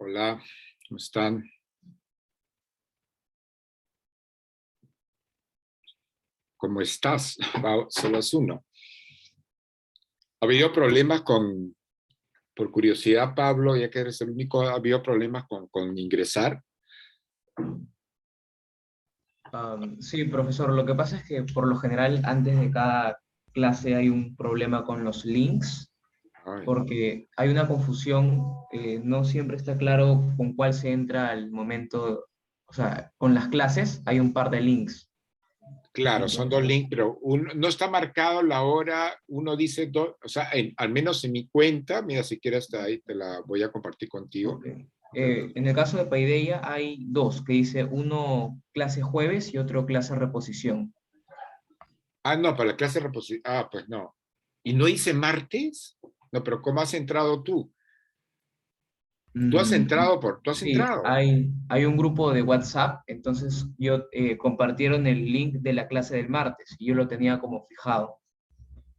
Hola, ¿cómo están? ¿Cómo estás? Solo es uno. ¿Ha habido problemas por curiosidad, Pablo, ya que eres el único, ha habido problemas con ingresar? Sí, profesor, lo que pasa es que por lo general antes de cada clase hay un problema con los links, Ay, porque hay una confusión, no siempre está claro con cuál se entra al momento, o sea, con las clases hay un par de links. claro, son dos Entonces, links, pero uno, no está marcado la hora, uno dice dos, o sea, al menos en mi cuenta, mira, si quieres ahí te la voy a compartir contigo. ok. En el caso de Paideia hay dos, que dice uno clase jueves y otro clase reposición. Ah, no, para la clase de reposición, pues no. ¿Y no dice martes? No, pero ¿cómo has entrado tú? Mm, Tú has sí, entrado. hay un grupo de WhatsApp, entonces yo compartieron el link de la clase del martes y yo lo tenía como fijado,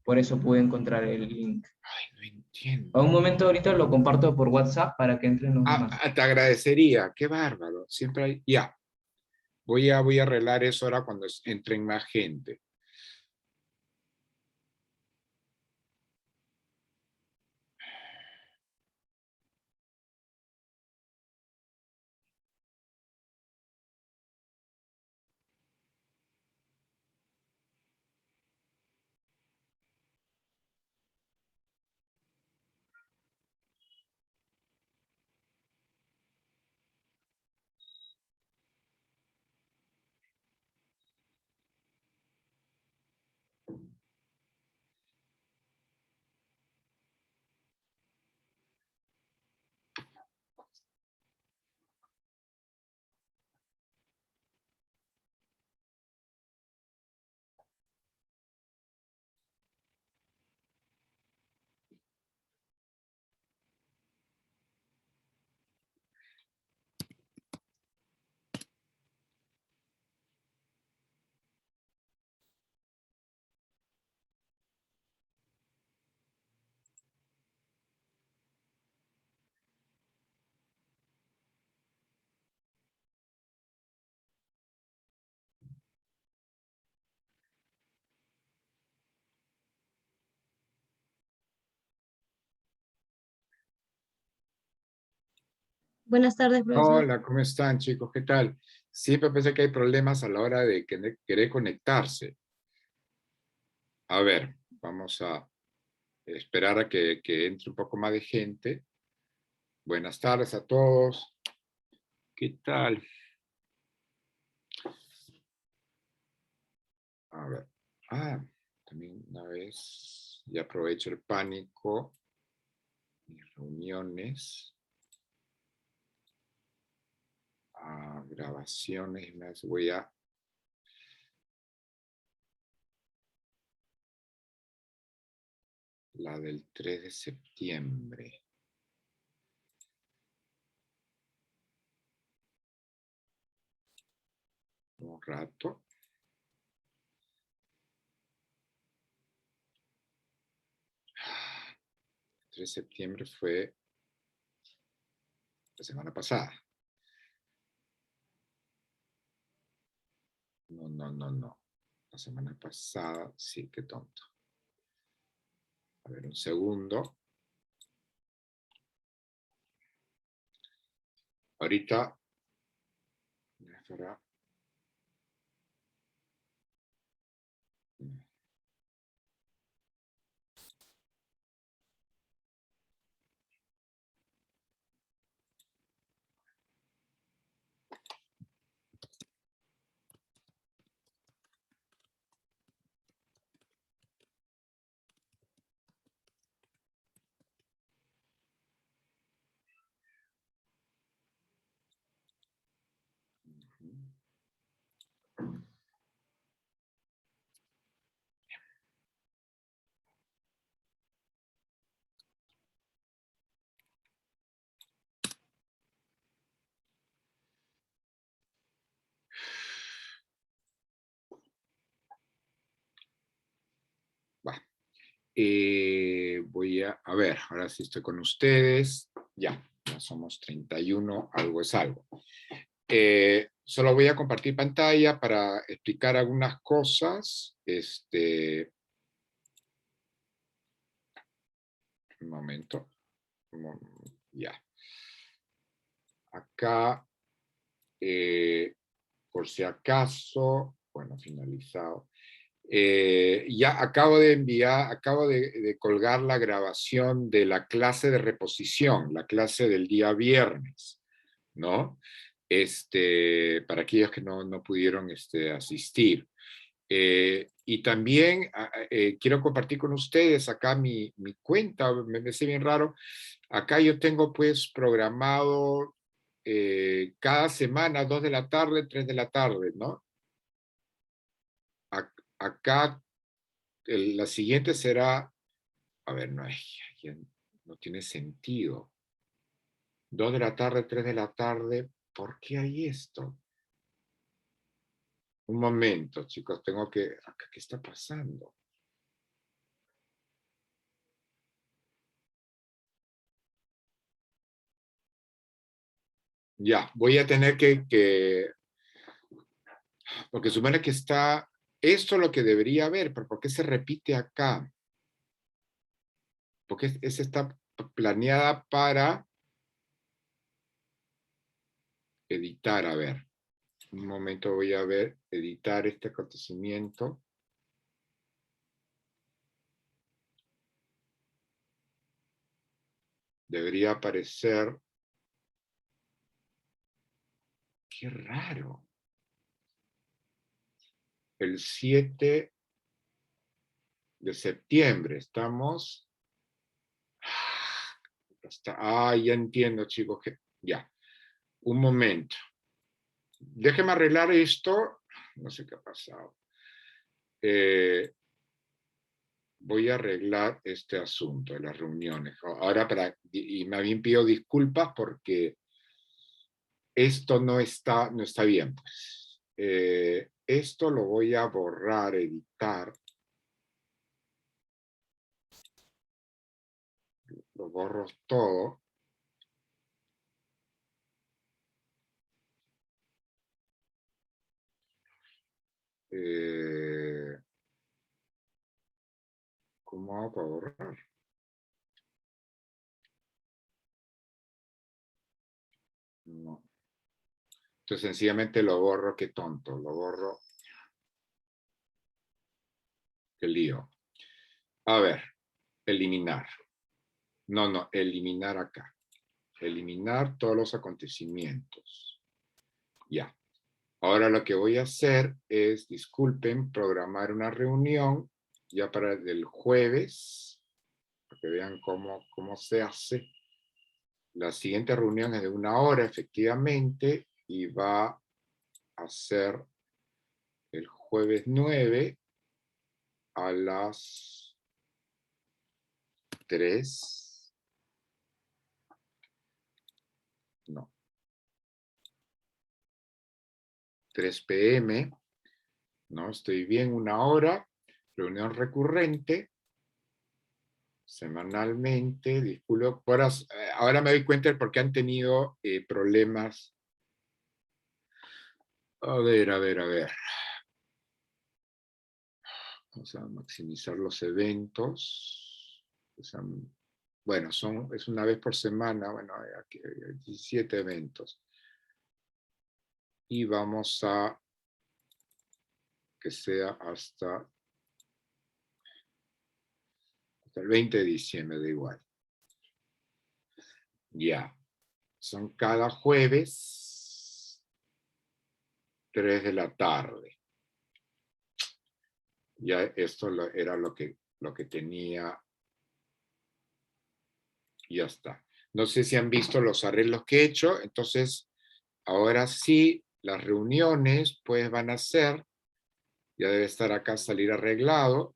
por eso pude encontrar el link. Ay, no A un entiendo. momento ahorita lo comparto por WhatsApp para que entren los demás. Te agradecería, qué bárbaro. Siempre hay, ya, voy a arreglar eso ahora cuando entren más gente. Buenas tardes, profesor. Hola, ¿cómo están, chicos? ¿Qué tal? Siempre pensé que hay problemas a la hora de querer conectarse. A ver, vamos a esperar a que entre un poco más de gente. Buenas tardes a todos. ¿Qué tal? A ver. También una vez, ya aprovecho el pánico, mis reuniones, grabaciones, más voy a... La del 3 de septiembre. Un rato. 3 de septiembre fue la semana pasada. No. La semana pasada, sí, qué tonto. A ver, un segundo. Ahorita, voy a ver, ahora sí estoy con ustedes. Ya somos 31, algo es algo. Solo voy a compartir pantalla para explicar algunas cosas. Un momento. Ya. Acá, por si acaso, bueno, finalizado. Ya acabo de colgar la grabación de la clase de reposición, la clase del día viernes, ¿no? Para aquellos que no pudieron asistir. Y también quiero compartir con ustedes acá mi cuenta, me parece bien raro. Acá yo tengo pues programado cada semana 2 de la tarde, 3 de la tarde, ¿no? Acá la siguiente será, a ver, no tiene sentido. 2 de la tarde, 3 de la tarde, ¿por qué hay esto? Un momento, chicos, acá, ¿qué está pasando? Ya, voy a tener porque supone que está, esto es lo que debería haber, pero ¿por qué se repite acá? Porque esa está planeada para editar, a ver. Un momento voy a ver, editar este acontecimiento. Debería aparecer. Qué raro. El 7 de septiembre, estamos. Ya entiendo, chicos, que ya. Un momento. Déjeme arreglar esto. No sé qué ha pasado. Voy a arreglar este asunto de las reuniones. Ahora, y más bien pido disculpas porque esto no está bien. Esto lo voy a borrar, editar. Lo borro todo. ¿Cómo hago para borrar? No. Entonces sencillamente lo borro, qué tonto, lo borro. Qué lío. A ver, eliminar. No, eliminar acá. Eliminar todos los acontecimientos. Ya. Ahora lo que voy a hacer es, disculpen, programar una reunión ya para el jueves, para que vean cómo se hace. La siguiente reunión es de 1 hora, efectivamente, y va a ser el jueves 9 a las 3. No. 3 p.m. ¿No? Estoy bien, 1 hora. Reunión recurrente. Semanalmente, disculpo. Ahora me doy cuenta de por qué han tenido problemas. A ver. Vamos a maximizar los eventos. Bueno, es una vez por semana, bueno, aquí hay 17 eventos. Y vamos a que sea hasta el 20 de diciembre, da igual. Ya. Son cada jueves, 3 de la tarde. Ya esto era lo que tenía. Y ya está. No sé si han visto los arreglos que he hecho, entonces ahora sí, las reuniones pues van a ser, ya debe estar acá salir arreglado.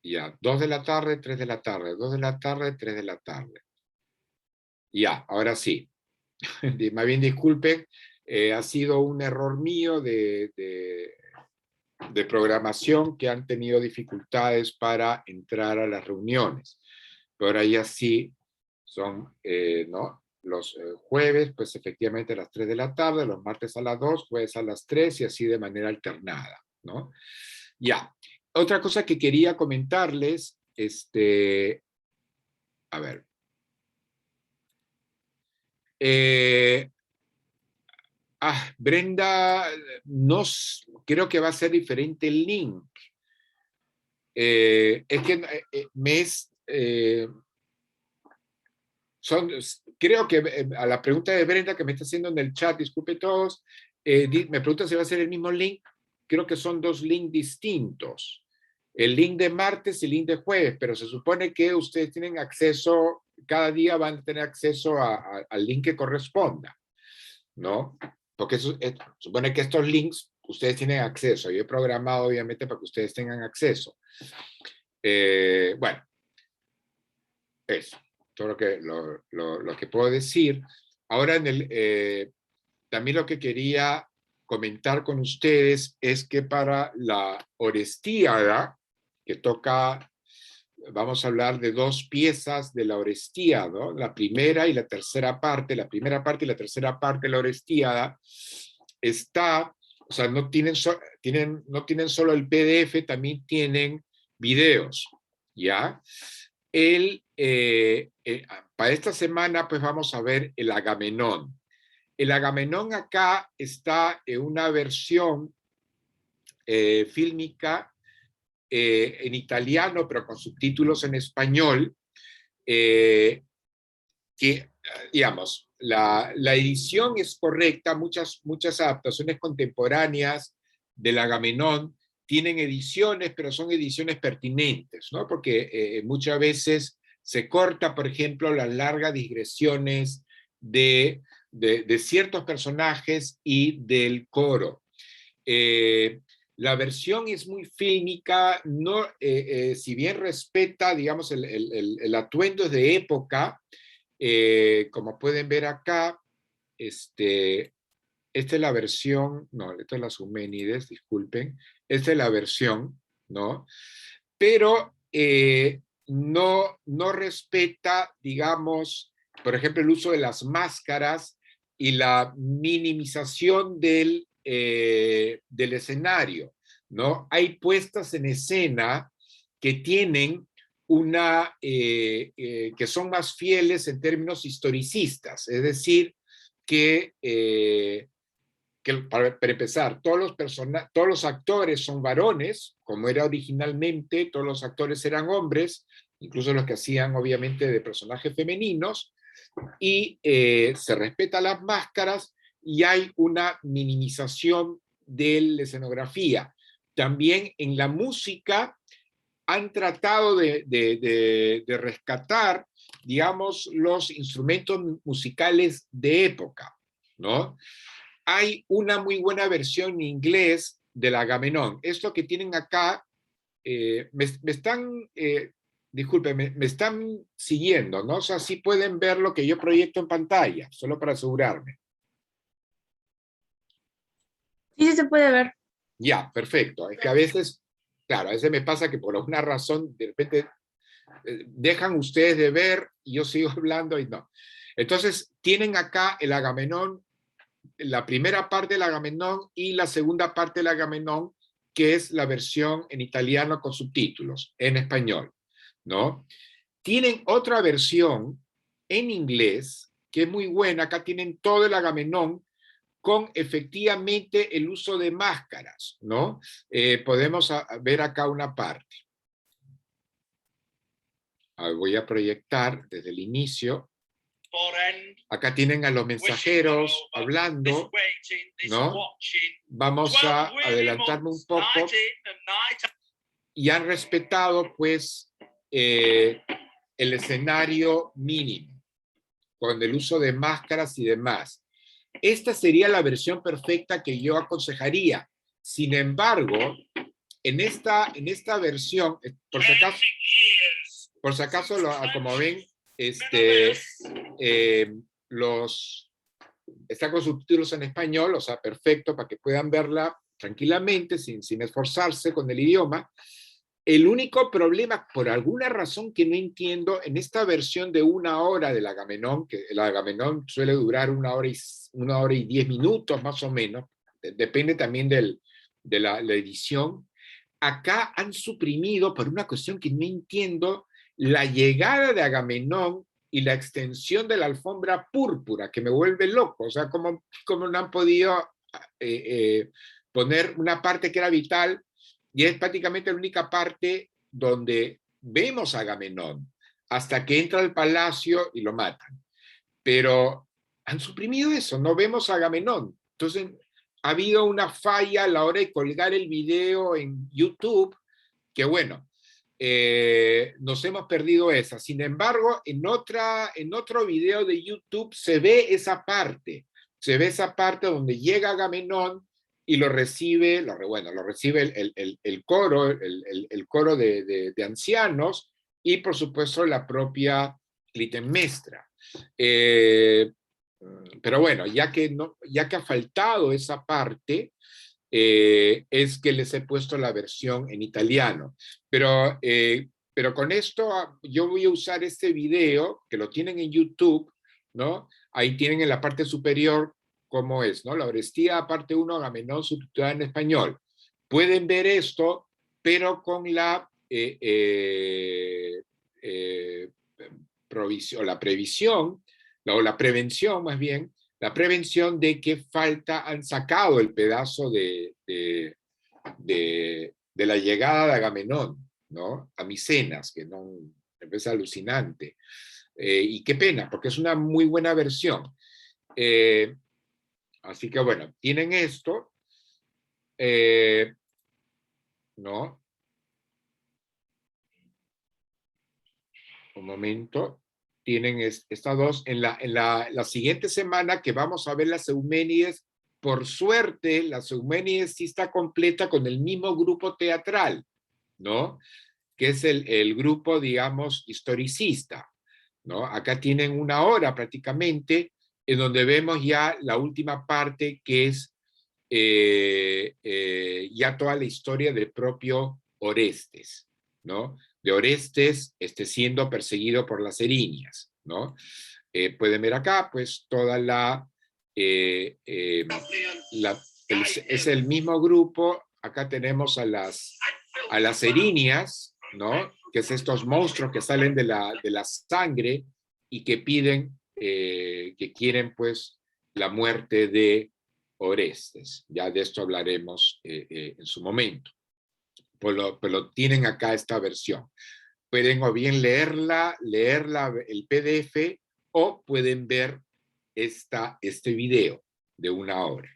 Ya, 2 de la tarde, 3 de la tarde, 2 de la tarde, 3 de la tarde. Ya, ahora sí. Más bien disculpen, ha sido un error mío de programación que han tenido dificultades para entrar a las reuniones. Pero ahora ya sí son, ¿no? Los jueves, pues efectivamente a las 3 de la tarde, los martes a las 2, jueves a las 3 y así de manera alternada, ¿no? Ya. Otra cosa que quería comentarles, a ver. Brenda, no, creo que va a ser diferente el link. Es que me es... creo que a la pregunta de Brenda que me está haciendo en el chat, disculpe todos, me pregunta si va a ser el mismo link. Creo que son dos links distintos. El link de martes y el link de jueves, pero se supone que ustedes tienen acceso, cada día van a tener acceso al link que corresponda, ¿no? Porque supone que estos links ustedes tienen acceso. Yo he programado, obviamente, para que ustedes tengan acceso. Bueno, eso. Todo lo que puedo decir. Ahora, también lo que quería comentar con ustedes es que para la Orestíada, que toca, vamos a hablar de dos piezas de la Orestíada, ¿no? La primera y la tercera parte. La primera parte y la tercera parte de la Orestíada está, o sea, no tienen solo el PDF, también tienen videos, ¿ya? Para esta semana, pues vamos a ver el Agamenón. El Agamenón acá está en una versión fílmica en italiano, pero con subtítulos en español, que, digamos, la edición es correcta. Muchas adaptaciones contemporáneas del Agamenón tienen ediciones, pero son ediciones pertinentes, ¿no? Porque muchas veces se corta, por ejemplo, las largas digresiones de ciertos personajes y del coro. La versión es muy fílmica, no, si bien respeta, digamos, el atuendo es de época, como pueden ver acá, esta es la versión, no, esta es las Euménides, disculpen, esta es la versión, ¿no? Pero no respeta, digamos, por ejemplo, el uso de las máscaras y la minimización del escenario, ¿no? Hay puestas en escena que tienen que son más fieles en términos historicistas, es decir, que para empezar, todos los actores son varones, como era originalmente, todos los actores eran hombres, incluso los que hacían obviamente de personajes femeninos, y se respetan las máscaras y hay una minimización de la escenografía. También en la música han tratado de rescatar, digamos, los instrumentos musicales de época, ¿no? Hay una muy buena versión en inglés del Agamenón. Esto que tienen acá, disculpen, me están siguiendo, ¿no? O sea, sí pueden ver lo que yo proyecto en pantalla, solo para asegurarme. Sí, se puede ver. Ya, perfecto. Es que a veces, claro, a veces me pasa que por alguna razón, de repente, dejan ustedes de ver y yo sigo hablando y no. Entonces, tienen acá el Agamenón, la primera parte del Agamenón y la segunda parte del Agamenón, que es la versión en italiano con subtítulos, en español, ¿no? Tienen otra versión en inglés, que es muy buena. Acá tienen todo el Agamenón con efectivamente el uso de máscaras, ¿no? Podemos ver acá una parte. Voy a proyectar desde el inicio. Acá tienen a los mensajeros hablando, ¿no? Vamos a adelantarme un poco. Y han respetado, pues, el escenario mínimo, con el uso de máscaras y demás. Esta sería la versión perfecta que yo aconsejaría. Sin embargo, en esta versión, por si acaso, como ven, está con subtítulos en español, o sea, perfecto para que puedan verla tranquilamente, sin esforzarse con el idioma. El único problema, por alguna razón que no entiendo, en esta versión de 1 hora del Agamenón, que el Agamenón suele durar 1 hora y 10 minutos más o menos, depende también de la edición, acá han suprimido, por una cuestión que no entiendo, la llegada de Agamenón y la extensión de la alfombra púrpura, que me vuelve loco. O sea, ¿cómo no han podido poner una parte que era vital? Y es prácticamente la única parte donde vemos a Agamenón, hasta que entra al palacio y lo matan. Pero han suprimido eso, no vemos a Agamenón. Entonces, ha habido una falla a la hora de colgar el video en YouTube, que bueno, nos hemos perdido esa. Sin embargo, en otro video de YouTube se ve esa parte donde llega Agamenón y lo recibe el coro, el coro de ancianos y por supuesto la propia Clitemnestra. Pero bueno, ya que ha faltado esa parte, es que les he puesto la versión en italiano. Pero con esto yo voy a usar este video, que lo tienen en YouTube, ¿no? Ahí tienen en la parte superior cómo es, ¿no? La Orestía, parte 1, Agamenón, subtitulada en español. Pueden ver esto, pero con la previsión, o la prevención más bien, la prevención de que han sacado el pedazo de la llegada de Agamenón, ¿no? A Micenas, que no, es alucinante. Y qué pena, porque es una muy buena versión. Así que bueno, tienen esto, ¿no? Un momento. Tienen estas dos. En la siguiente semana que vamos a ver las Euménides, por suerte, las Euménides sí está completa con el mismo grupo teatral, ¿no? Que es el grupo, digamos, historicista, ¿no? Acá tienen 1 hora prácticamente, en donde vemos ya la última parte, que es ya toda la historia del propio Orestes, ¿no? De Orestes siendo perseguido por las Erinias, ¿no? Pueden ver acá, pues, toda es el mismo grupo. Acá tenemos a las Erinias, ¿no? Que es estos monstruos que salen de la sangre y que piden, que quieren, pues, la muerte de Orestes. Ya de esto hablaremos en su momento. Pero tienen acá esta versión. Pueden o bien leerla el PDF, o pueden ver este video de 1 hora.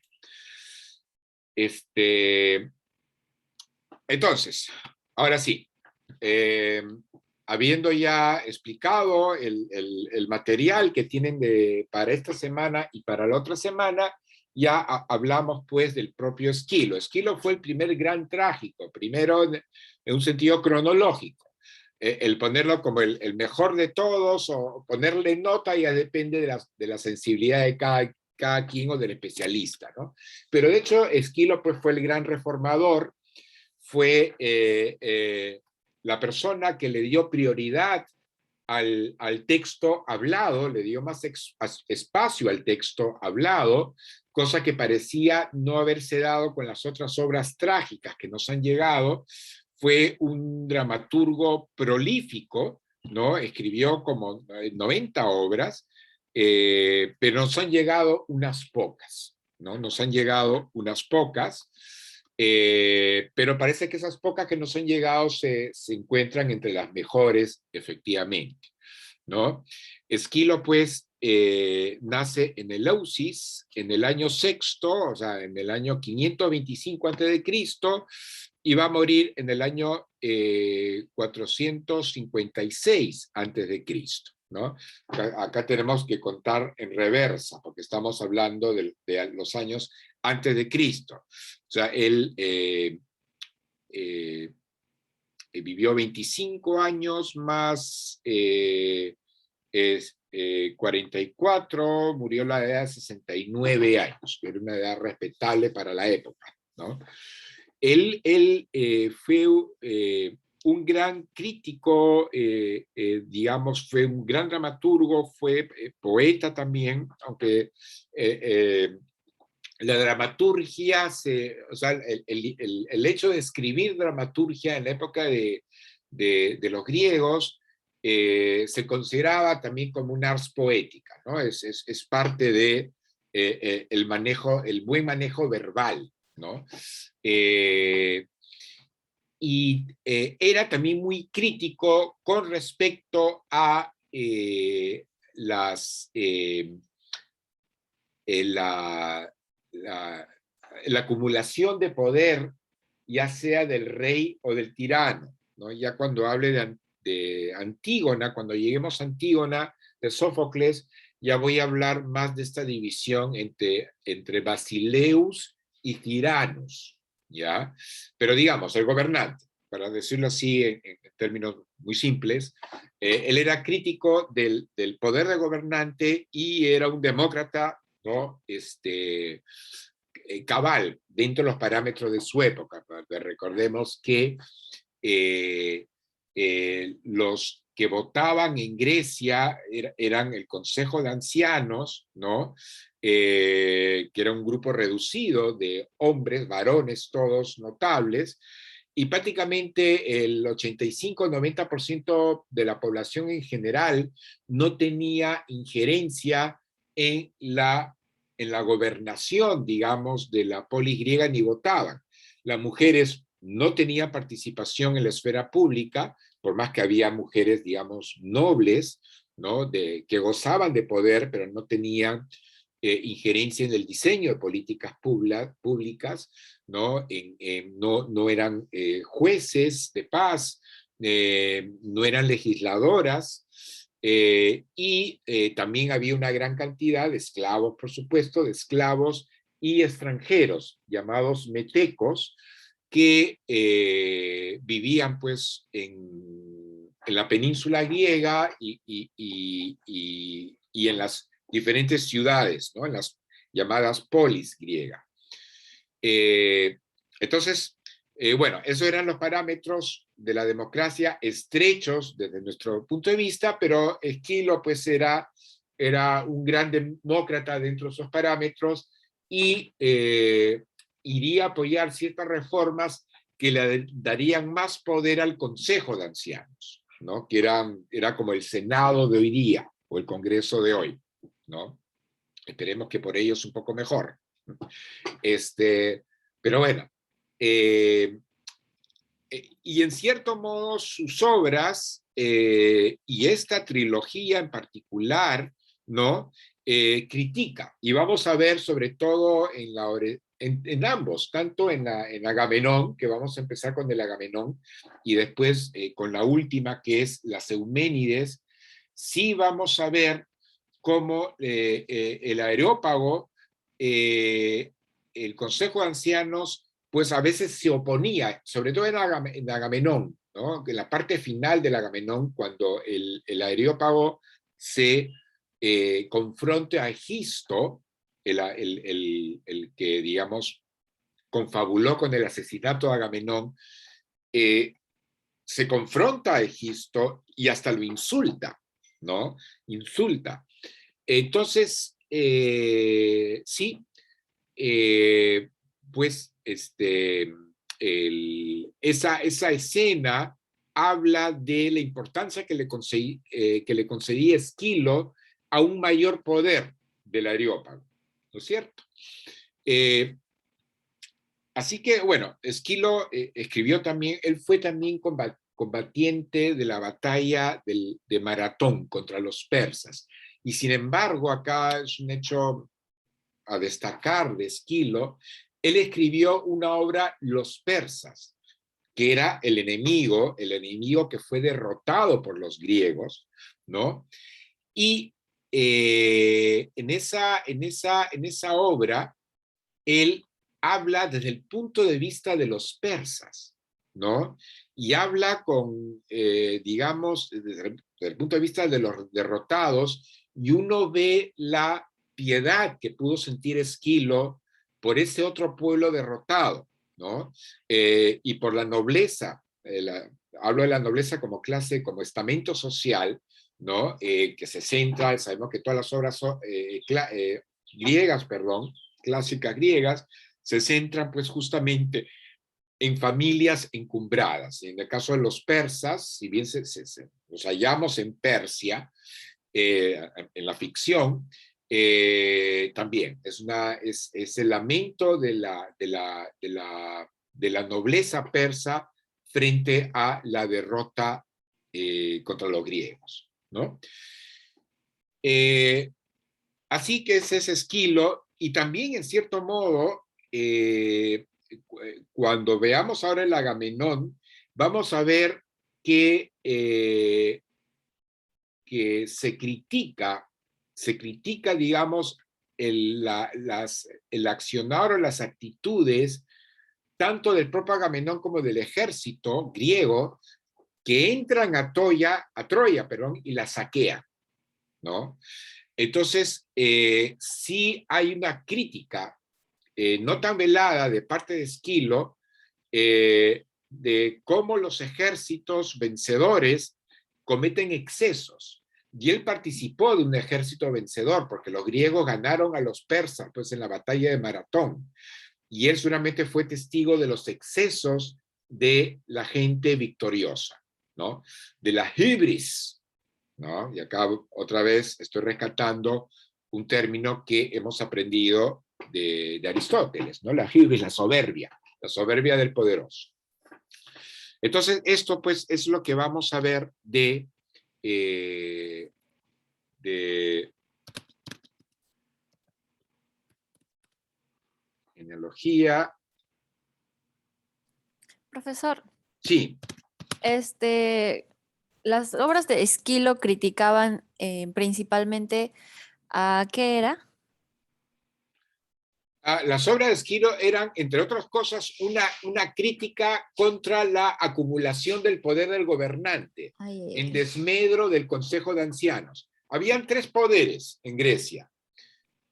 Entonces, ahora sí, habiendo ya explicado el material que tienen para esta semana y para la otra semana, ya hablamos pues del propio Esquilo. Esquilo fue el primer gran trágico, primero en un sentido cronológico. El ponerlo como el mejor de todos o ponerle nota ya depende de la sensibilidad de cada quien o del especialista, ¿no? Pero de hecho Esquilo pues fue el gran reformador, fue la persona que le dio prioridad al texto hablado, le dio más espacio al texto hablado, cosa que parecía no haberse dado con las otras obras trágicas que nos han llegado. Fue un dramaturgo prolífico, ¿no? Escribió como 90 obras, pero nos han llegado unas pocas, ¿no? Nos han llegado unas pocas, pero parece que esas pocas que nos han llegado se encuentran entre las mejores, efectivamente, ¿no? Esquilo, pues, nace en Eleusis, en el año sexto, o sea, en el año 525 a.C., y va a morir en el año 456 a.C., ¿no? Acá tenemos que contar en reversa, porque estamos hablando de los años antes de Cristo. O sea, él vivió 25 años más 44, murió a la edad de 69 años, que era una edad respetable para la época, ¿no? Él fue un gran crítico, digamos, fue un gran dramaturgo, fue poeta también, aunque la dramaturgia, o sea, el hecho de escribir dramaturgia en la época de los griegos se consideraba también como un ars poética, ¿no? Es parte de el manejo, el buen manejo verbal, ¿no? Y era también muy crítico con respecto a la, la, la acumulación de poder, ya sea del rey o del tirano, ¿no? Ya cuando hable de Antígona, cuando lleguemos a Antígona de Sófocles, ya voy a hablar más de esta división entre Basileus y Tiranos, ¿ya? Pero digamos, el gobernante, para decirlo así en términos muy simples, él era crítico del poder del gobernante y era un demócrata, ¿no? Cabal, dentro de los parámetros de su época. Recordemos que los que votaban en Grecia eran el Consejo de Ancianos, ¿no? Que era un grupo reducido de hombres, varones, todos notables, y prácticamente el 85-90% de la población en general no tenía injerencia en la gobernación, digamos, de la polis griega, ni votaban. Las mujeres no tenían participación en la esfera pública, por más que había mujeres, digamos, nobles, ¿no? Que gozaban de poder, pero no tenían injerencia en el diseño de políticas públicas, ¿no? No eran jueces de paz, no eran legisladoras, y también había una gran cantidad de esclavos, por supuesto, de esclavos y extranjeros, llamados metecos, que vivían pues en la península griega y en las diferentes ciudades, ¿no? En las llamadas polis griega. Entonces, bueno, esos eran los parámetros de la democracia estrechos desde nuestro punto de vista, pero Esquilo pues era un gran demócrata dentro de esos parámetros y iría a apoyar ciertas reformas que le darían más poder al Consejo de Ancianos, ¿no? Que era como el Senado de hoy día o el Congreso de hoy, ¿no? Esperemos que por ellos un poco mejor. Pero bueno, y en cierto modo sus obras, y esta trilogía en particular, ¿no? Critica, y vamos a ver sobre todo en ambos, tanto en Agamenón, que vamos a empezar con el Agamenón, y después con la última, que es las Euménides, sí vamos a ver cómo el Areópago, el Consejo de Ancianos, pues a veces se oponía, sobre todo en Agamenón, ¿no? En la parte final del Agamenón, cuando el Areópago se confronta a Egisto, el que, digamos, confabuló con el asesinato de Agamenón, se confronta a Egisto y hasta lo insulta, ¿no? Insulta. Entonces, sí, pues esa escena habla de la importancia que le concedía Esquilo a un mayor poder del Areópago, ¿no es cierto? Así que, bueno, Esquilo escribió también, él fue también combatiente de la batalla de Maratón contra los persas. Y sin embargo, acá es un hecho a destacar de Esquilo, él escribió una obra, Los persas, que era el enemigo que fue derrotado por los griegos, ¿no? Y en esa obra, él habla desde el punto de vista de los persas, ¿no? Y habla digamos, desde el punto de vista de los derrotados, y uno ve la piedad que pudo sentir Esquilo por ese otro pueblo derrotado, ¿no? Y por la nobleza, hablo de la nobleza como clase, como estamento social, ¿no? Que se centra, sabemos que todas las obras son, griegas, perdón, clásicas griegas, se centran pues justamente en familias encumbradas. En el caso de los persas, si bien los hallamos en Persia, en la ficción, también es el lamento de la nobleza persa frente a la derrota contra los griegos, ¿no? Así que ese es Esquilo, y también en cierto modo, cuando veamos ahora el Agamenón, vamos a ver que se critica, digamos, el accionar o las actitudes tanto del propio Agamenón como del ejército griego, que entran a Troya, y la saquean, ¿no? Entonces, sí hay una crítica no tan velada de parte de Esquilo de cómo los ejércitos vencedores cometen excesos. Y él participó de un ejército vencedor, porque los griegos ganaron a los persas pues, en la batalla de Maratón. Y él seguramente fue testigo de los excesos de la gente victoriosa, ¿no? De la hibris, ¿no? Y acá otra vez estoy rescatando un término que hemos aprendido de Aristóteles, ¿no? La hibris, la soberbia del poderoso. Entonces, esto pues es lo que vamos a ver de genealogía. Profesor, Sí. las obras de Esquilo criticaban principalmente a ¿qué era? Las obras de Esquilo eran, entre otras cosas, una crítica contra la acumulación del poder del gobernante, en desmedro del Consejo de Ancianos. Habían tres poderes en Grecia.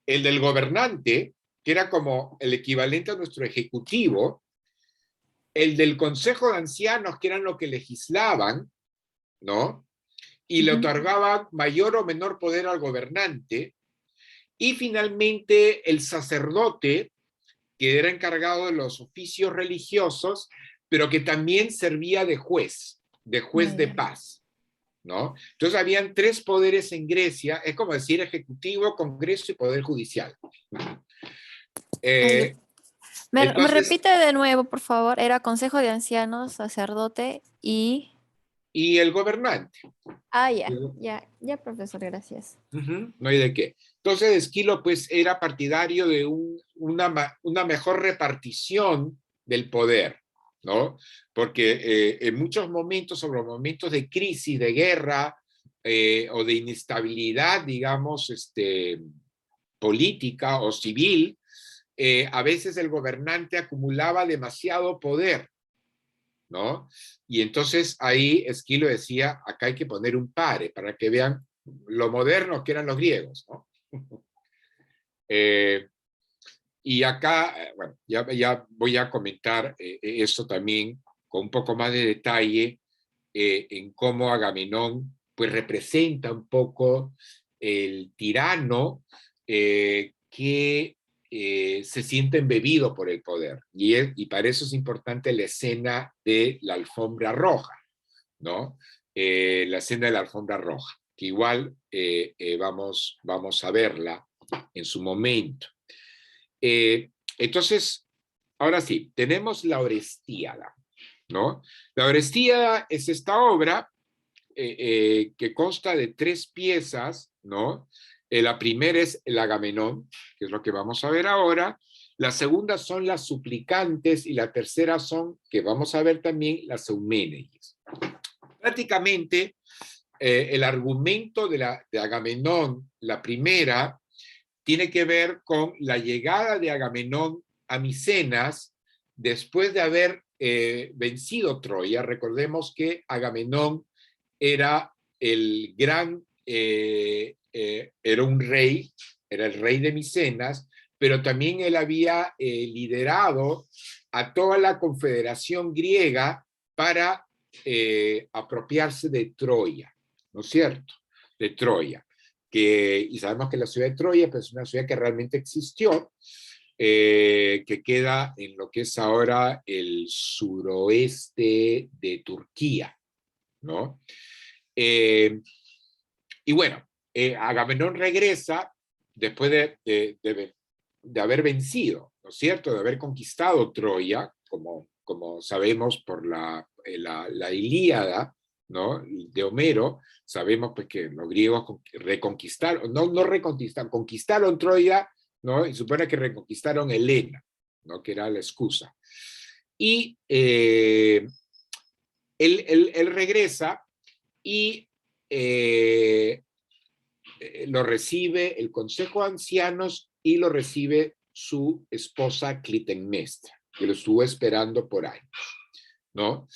El del gobernante, que era como el equivalente a nuestro ejecutivo, el del Consejo de Ancianos, que eran los que legislaban, ¿no? Y le otorgaban mayor o menor poder al gobernante, y finalmente el sacerdote, que era encargado de los oficios religiosos, pero que también servía de juez de paz, ¿no? Entonces habían tres poderes en Grecia, es como decir ejecutivo, congreso y poder judicial. ¿Me Entonces, repite de nuevo, por favor? Era Consejo de Ancianos, sacerdote y el gobernante. Ya, profesor, gracias. No hay de qué. Entonces Esquilo pues era partidario de una mejor repartición del poder, ¿no? Porque en muchos momentos, sobre los momentos de crisis, de guerra o de inestabilidad, digamos, política o civil, a veces el gobernante acumulaba demasiado poder, ¿no? Y entonces ahí Esquilo decía, acá hay que poner un pare para que vean lo modernos que eran los griegos, ¿no? Y acá, bueno, ya voy a comentar esto también con un poco más de detalle en cómo Agamenón pues representa un poco el tirano que se siente embebido por el poder. Y para eso es importante la escena de la alfombra roja, ¿no? La escena de la alfombra roja, que igual vamos a verla en su momento. Entonces, ahora sí, tenemos la Orestíada, ¿no? La Orestíada es esta obra que consta de tres piezas, ¿no? La primera es el Agamenón, que es lo que vamos a ver ahora. La segunda son las Suplicantes y la tercera son, que vamos a ver también, las Euménides. Prácticamente, el argumento de Agamenón, la primera, tiene que ver con la llegada de Agamenón a Micenas después de haber vencido Troya. Recordemos que Agamenón era el gran, era un rey, era el rey de Micenas, pero también él había liderado a toda la confederación griega para apropiarse de Troya, ¿no es cierto? De Troya. Y sabemos que la ciudad de Troya pues, es una ciudad que realmente existió, que queda en lo que es ahora el suroeste de Turquía, ¿no? Y bueno, Agamenón regresa después de haber vencido, ¿no es cierto? De haber conquistado Troya, como sabemos por la Ilíada, ¿no? De Homero, sabemos pues, que los griegos reconquistaron, no reconquistaron, conquistaron Troya, ¿no? Y supone que reconquistaron Helena, ¿no? Que era la excusa. Y él regresa y lo recibe el Consejo de Ancianos y lo recibe su esposa Clitemnestra, que lo estuvo esperando por años, ¿no?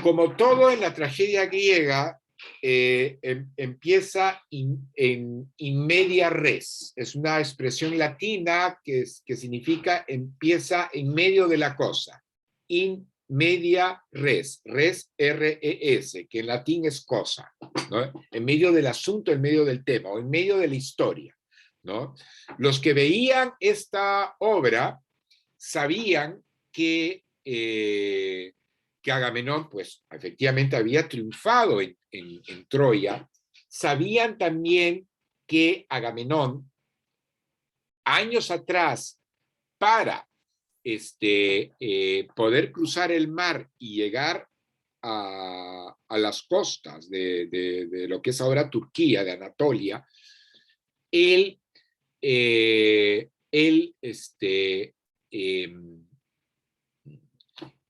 Como todo en la tragedia griega, empieza en media res. Es una expresión latina que significa empieza en medio de la cosa. In media res, res R-E-S, que en latín es cosa, ¿no? En medio del asunto, en medio del tema, o en medio de la historia, ¿no? Los que veían esta obra sabían que Agamenón, pues, efectivamente había triunfado en Troya. Sabían también que Agamenón, años atrás, para poder cruzar el mar y llegar a las costas de lo que es ahora Turquía, de Anatolia, él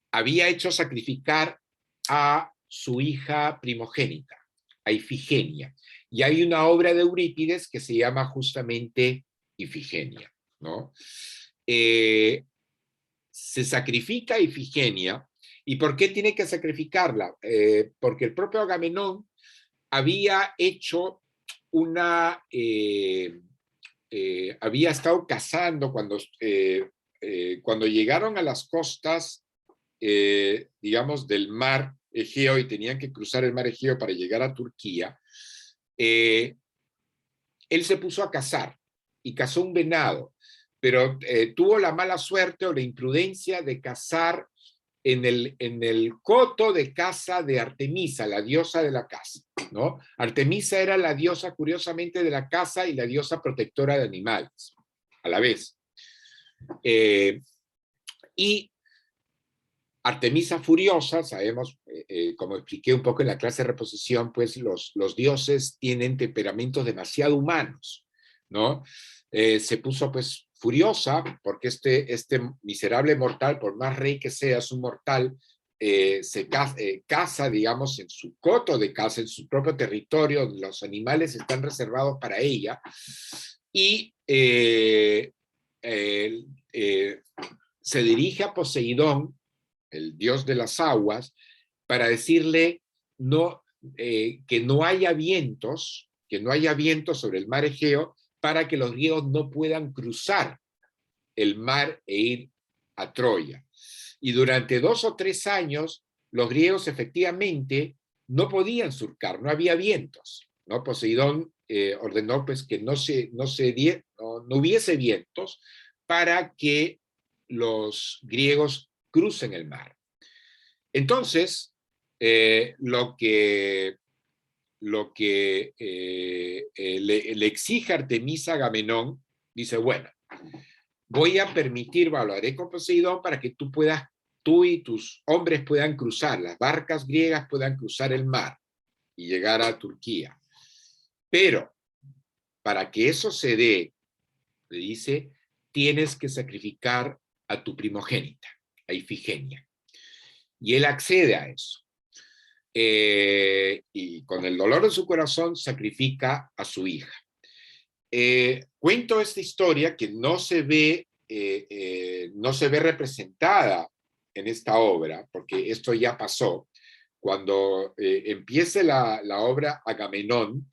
había hecho sacrificar a su hija primogénita, a Ifigenia. Y hay una obra de Eurípides que se llama justamente Ifigenia, ¿no? Se sacrifica a Ifigenia. ¿Y por qué tiene que sacrificarla? Porque el propio Agamenón había hecho había estado cazando cuando llegaron a las costas, digamos, del mar Egeo y tenían que cruzar el mar Egeo para llegar a Turquía. Él se puso a cazar y cazó un venado, pero tuvo la mala suerte o la imprudencia de cazar en el coto de caza de Artemisa, la diosa de la caza, ¿no? Artemisa era la diosa, curiosamente, de la caza y la diosa protectora de animales, a la vez. Y Artemisa furiosa, sabemos, como expliqué un poco en la clase de reposición, pues los dioses tienen temperamentos demasiado humanos, ¿no? Se puso pues furiosa porque este miserable mortal, por más rey que sea, es un mortal, se caza, digamos, en su coto de caza, en su propio territorio, los animales están reservados para ella, y se dirige a Poseidón, el dios de las aguas, para decirle que no haya vientos sobre el mar Egeo, para que los griegos no puedan cruzar el mar e ir a Troya. Y durante 2 o 3 años, los griegos efectivamente no podían surcar, no había vientos, ¿no? Poseidón ordenó pues, que no hubiese vientos para que los griegos crucen el mar. Entonces, lo que le exige Artemisa a Agamenón, dice, bueno, voy a permitir, lo haré con Poseidón para que tú y tus hombres puedan cruzar, las barcas griegas puedan cruzar el mar y llegar a Turquía. Pero, para que eso se dé, le dice, tienes que sacrificar a tu primogénita, a Ifigenia. Y él accede a eso. Y con el dolor de su corazón sacrifica a su hija. Cuento esta historia que no se ve representada en esta obra, porque esto ya pasó. Cuando empiece la obra Agamenón,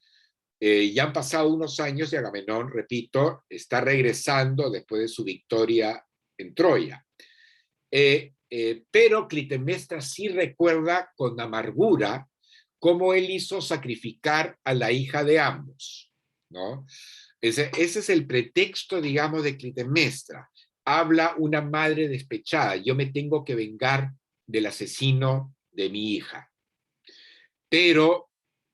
ya han pasado unos años y Agamenón, repito, está regresando después de su victoria en Troya. Pero Clitemnestra sí recuerda con amargura cómo él hizo sacrificar a la hija de ambos, ¿no? Ese es el pretexto, digamos, de Clitemnestra. Habla una madre despechada, yo me tengo que vengar del asesino de mi hija. Pero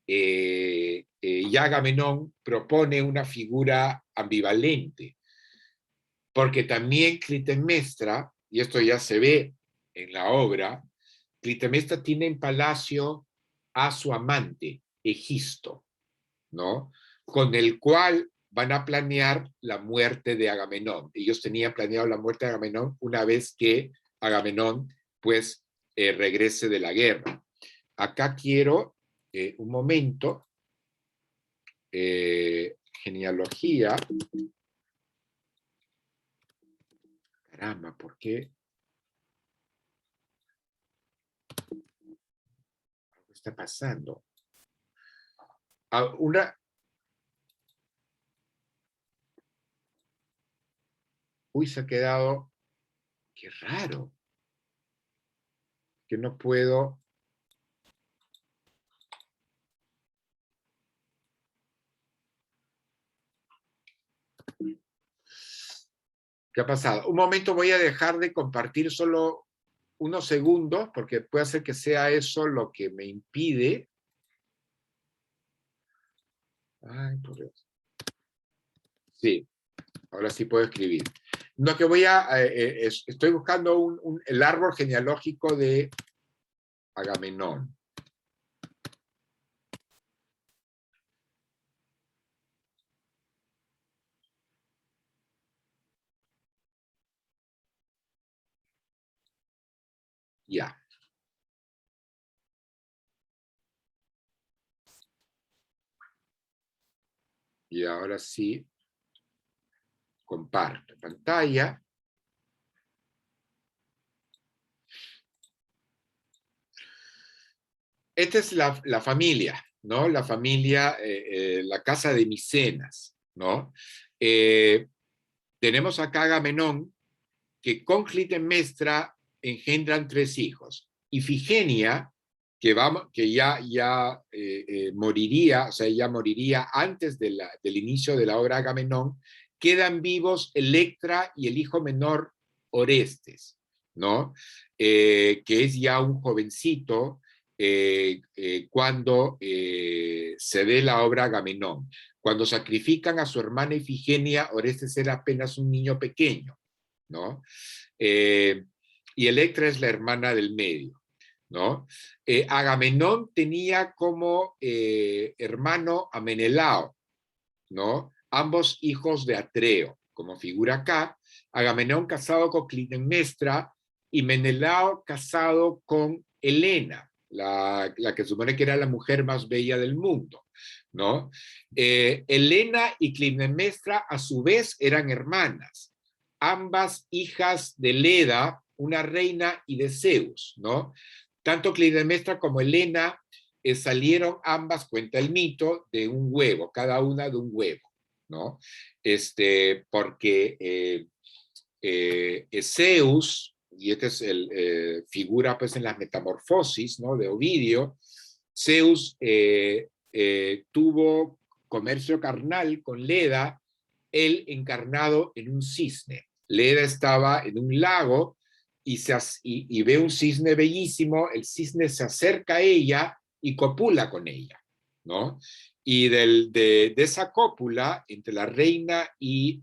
ya Agamenón propone una figura ambivalente, porque también Clitemnestra, y esto ya se ve en la obra, Clitemnestra tiene en palacio a su amante, Egisto, ¿no? Con el cual van a planear la muerte de Agamenón. Ellos tenían planeado la muerte de Agamenón una vez que Agamenón, pues, regrese de la guerra. Acá quiero, un momento, genealogía. Caramba, ¿por qué? Algo está pasando. Uy, se ha quedado. Qué raro. Que no puedo. ¿Qué ha pasado? Un momento, voy a dejar de compartir solo unos segundos, porque puede ser que sea eso lo que me impide. Ay, por Dios. Sí, ahora sí puedo escribir. No, que voy a, estoy buscando el árbol genealógico de Agamenón. Ya. Y ahora sí, comparto pantalla. Esta es la familia, ¿no? La familia, la casa de Micenas, ¿no? Tenemos acá a Agamenón, que con Clitemnestra engendran 3 hijos. Ifigenia, que ya moriría, o sea, ya moriría antes del inicio de la obra Agamenón, quedan vivos Electra y el hijo menor Orestes, ¿no? Que es ya un jovencito cuando se ve la obra Agamenón. Cuando sacrifican a su hermana Ifigenia, Orestes era apenas un niño pequeño, ¿no? Y Electra es la hermana del medio, ¿no? Agamenón tenía como hermano a Menelao, ¿no? Ambos hijos de Atreo, como figura acá. Agamenón casado con Clitemnestra y Menelao casado con Helena, la que supone que era la mujer más bella del mundo, ¿no? Helena y Clitemnestra a su vez eran hermanas, ambas hijas de Leda, una reina, y de Zeus, ¿no? Tanto Clitemnestra como Helena salieron ambas, cuenta el mito, de un huevo, cada una de un huevo, ¿no? Porque Zeus, y este es figura pues en las Metamorfosis, ¿no? De Ovidio, Zeus tuvo comercio carnal con Leda, él encarnado en un cisne. Leda estaba en un lago y ve un cisne bellísimo, el cisne se acerca a ella y copula con ella, ¿no? Y de esa cópula entre la reina y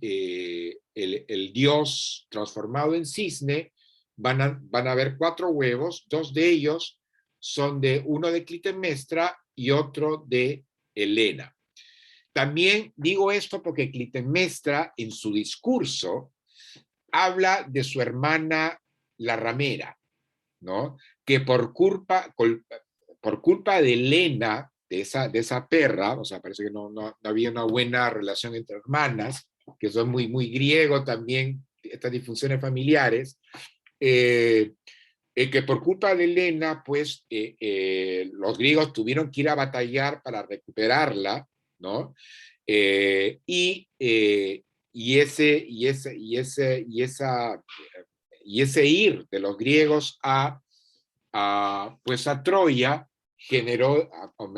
el dios transformado en cisne, van a haber 4 huevos, 2 de ellos son uno de Clitemnestra y otro de Helena. También digo esto porque Clitemnestra en su discurso habla de su hermana la ramera, ¿no? Que por culpa de Helena, de esa perra, o sea, parece que no había una buena relación entre hermanas, que son muy, muy griego también, estas disfunciones familiares, que por culpa de Helena, pues, los griegos tuvieron que ir a batallar para recuperarla, ¿no? Y y ese ir de los griegos pues a Troya generó,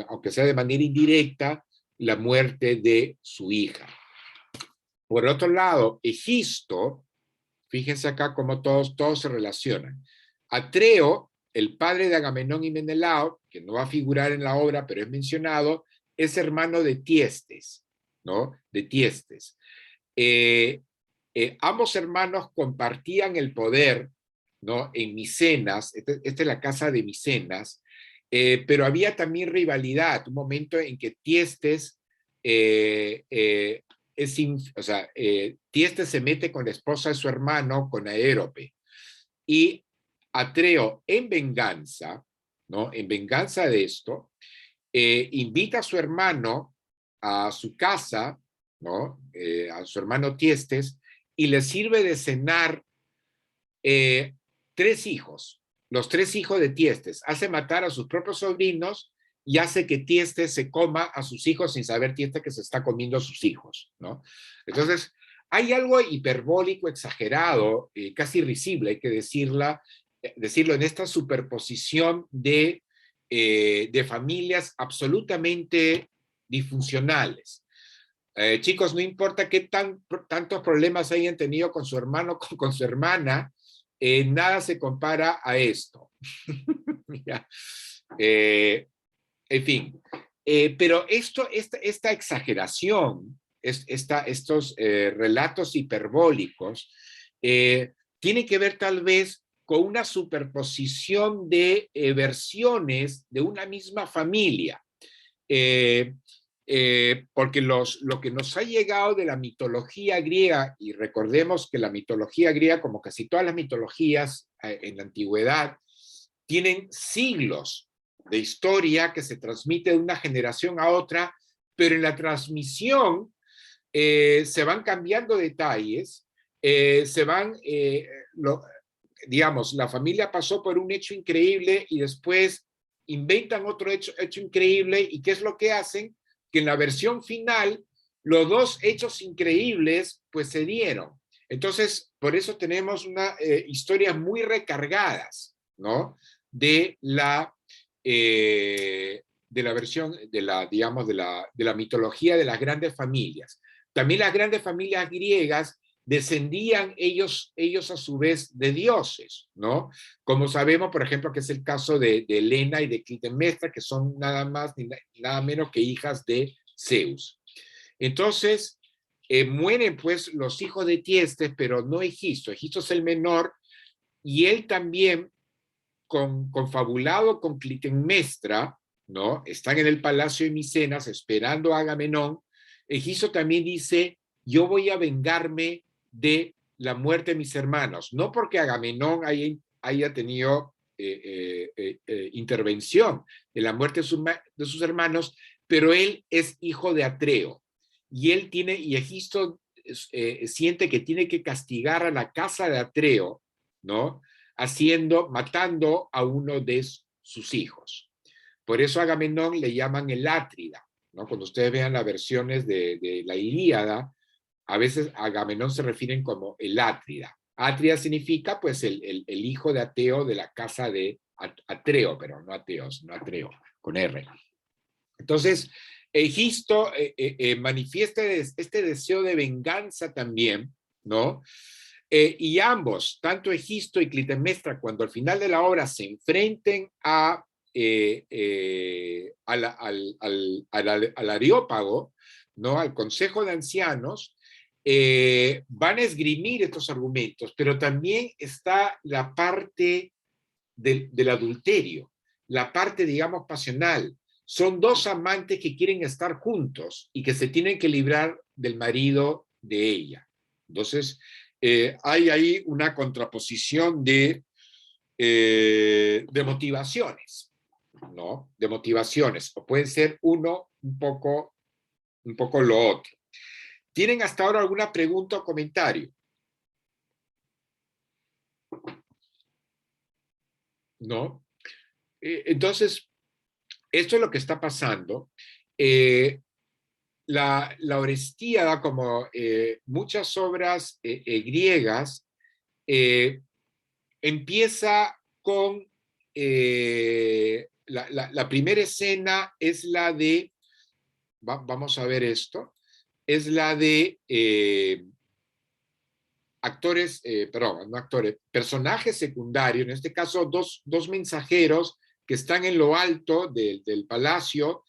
aunque sea de manera indirecta, la muerte de su hija. Por otro lado, Egisto, fíjense acá cómo todos se relacionan. Atreo, el padre de Agamenón y Menelao, que no va a figurar en la obra, pero es mencionado, es hermano de Tiestes, ¿no? De Tiestes. Ambos hermanos compartían el poder, ¿no? En Micenas, esta es la casa de Micenas, pero había también rivalidad, un momento en que Tiestes Tiestes se mete con la esposa de su hermano, con Aérope, y Atreo, en venganza, ¿no? En venganza de esto, invita a su hermano a su casa, ¿no? A su hermano Tiestes, y le sirve de cenar 3 hijos, los 3 hijos de Tiestes. Hace matar a sus propios sobrinos y hace que Tiestes se coma a sus hijos sin saber Tiestes que se está comiendo a sus hijos, ¿no? Entonces, hay algo hiperbólico, exagerado, casi risible, hay que decirlo, en esta superposición de familias absolutamente disfuncionales. Chicos, no importa qué tantos problemas hayan tenido con su hermano, con su hermana, nada se compara a esto. En fin, pero esta exageración, estos relatos hiperbólicos, tiene que ver tal vez con una superposición de versiones de una misma familia. Porque lo que nos ha llegado de la mitología griega, y recordemos que la mitología griega, como casi todas las mitologías en la antigüedad, tienen siglos de historia que se transmite de una generación a otra, pero en la transmisión se van cambiando detalles, digamos, la familia pasó por un hecho increíble y después inventan otro hecho increíble, y ¿qué es lo que hacen? Que en la versión final los 2 hechos increíbles pues se dieron. Entonces, por eso tenemos historias muy recargadas, ¿no? De la versión, digamos, de la mitología de las grandes familias. También las grandes familias griegas descendían ellos a su vez de dioses, ¿no? Como sabemos, por ejemplo, que es el caso de Helena y de Clitemnestra, que son nada más ni nada menos que hijas de Zeus. Entonces, mueren pues los hijos de Tiestes, pero no Egisto. Egisto es el menor, y él también, confabulado con Clitemnestra, ¿no? Están en el palacio de Micenas esperando a Agamenón. Egisto también dice: yo voy a vengarme de la muerte de mis hermanos, no porque Agamenón haya tenido intervención en la muerte de sus hermanos, pero él es hijo de Atreo, y Egisto siente que tiene que castigar a la casa de Atreo, ¿no? Matando a uno de sus hijos. Por eso a Agamenón le llaman el Átrida, ¿no? Cuando ustedes vean las versiones de la Ilíada, a veces a Agamenón se refieren como el Átrida. Átrida significa pues el hijo de Ateo, de la casa de Atreo, pero no Ateo, sino Atreo, con R. Entonces, Egisto manifiesta este deseo de venganza también, ¿no? Y ambos, tanto Egisto y Clitemnestra, cuando al final de la obra se enfrenten al Areópago, ¿no? Al Consejo de Ancianos, van a esgrimir estos argumentos, pero también está la parte del adulterio, la parte, digamos, pasional. Son 2 amantes que quieren estar juntos y que se tienen que librar del marido de ella. Entonces, hay ahí una contraposición de motivaciones, ¿no? De motivaciones, o pueden ser un poco lo otro. ¿Tienen hasta ahora alguna pregunta o comentario? ¿No? Entonces, esto es lo que está pasando. La Orestíada, como muchas obras griegas, empieza con la primera escena es la de, vamos a ver esto, es la de actores, perdón, no actores, personajes secundarios, en este caso dos mensajeros que están en lo alto del palacio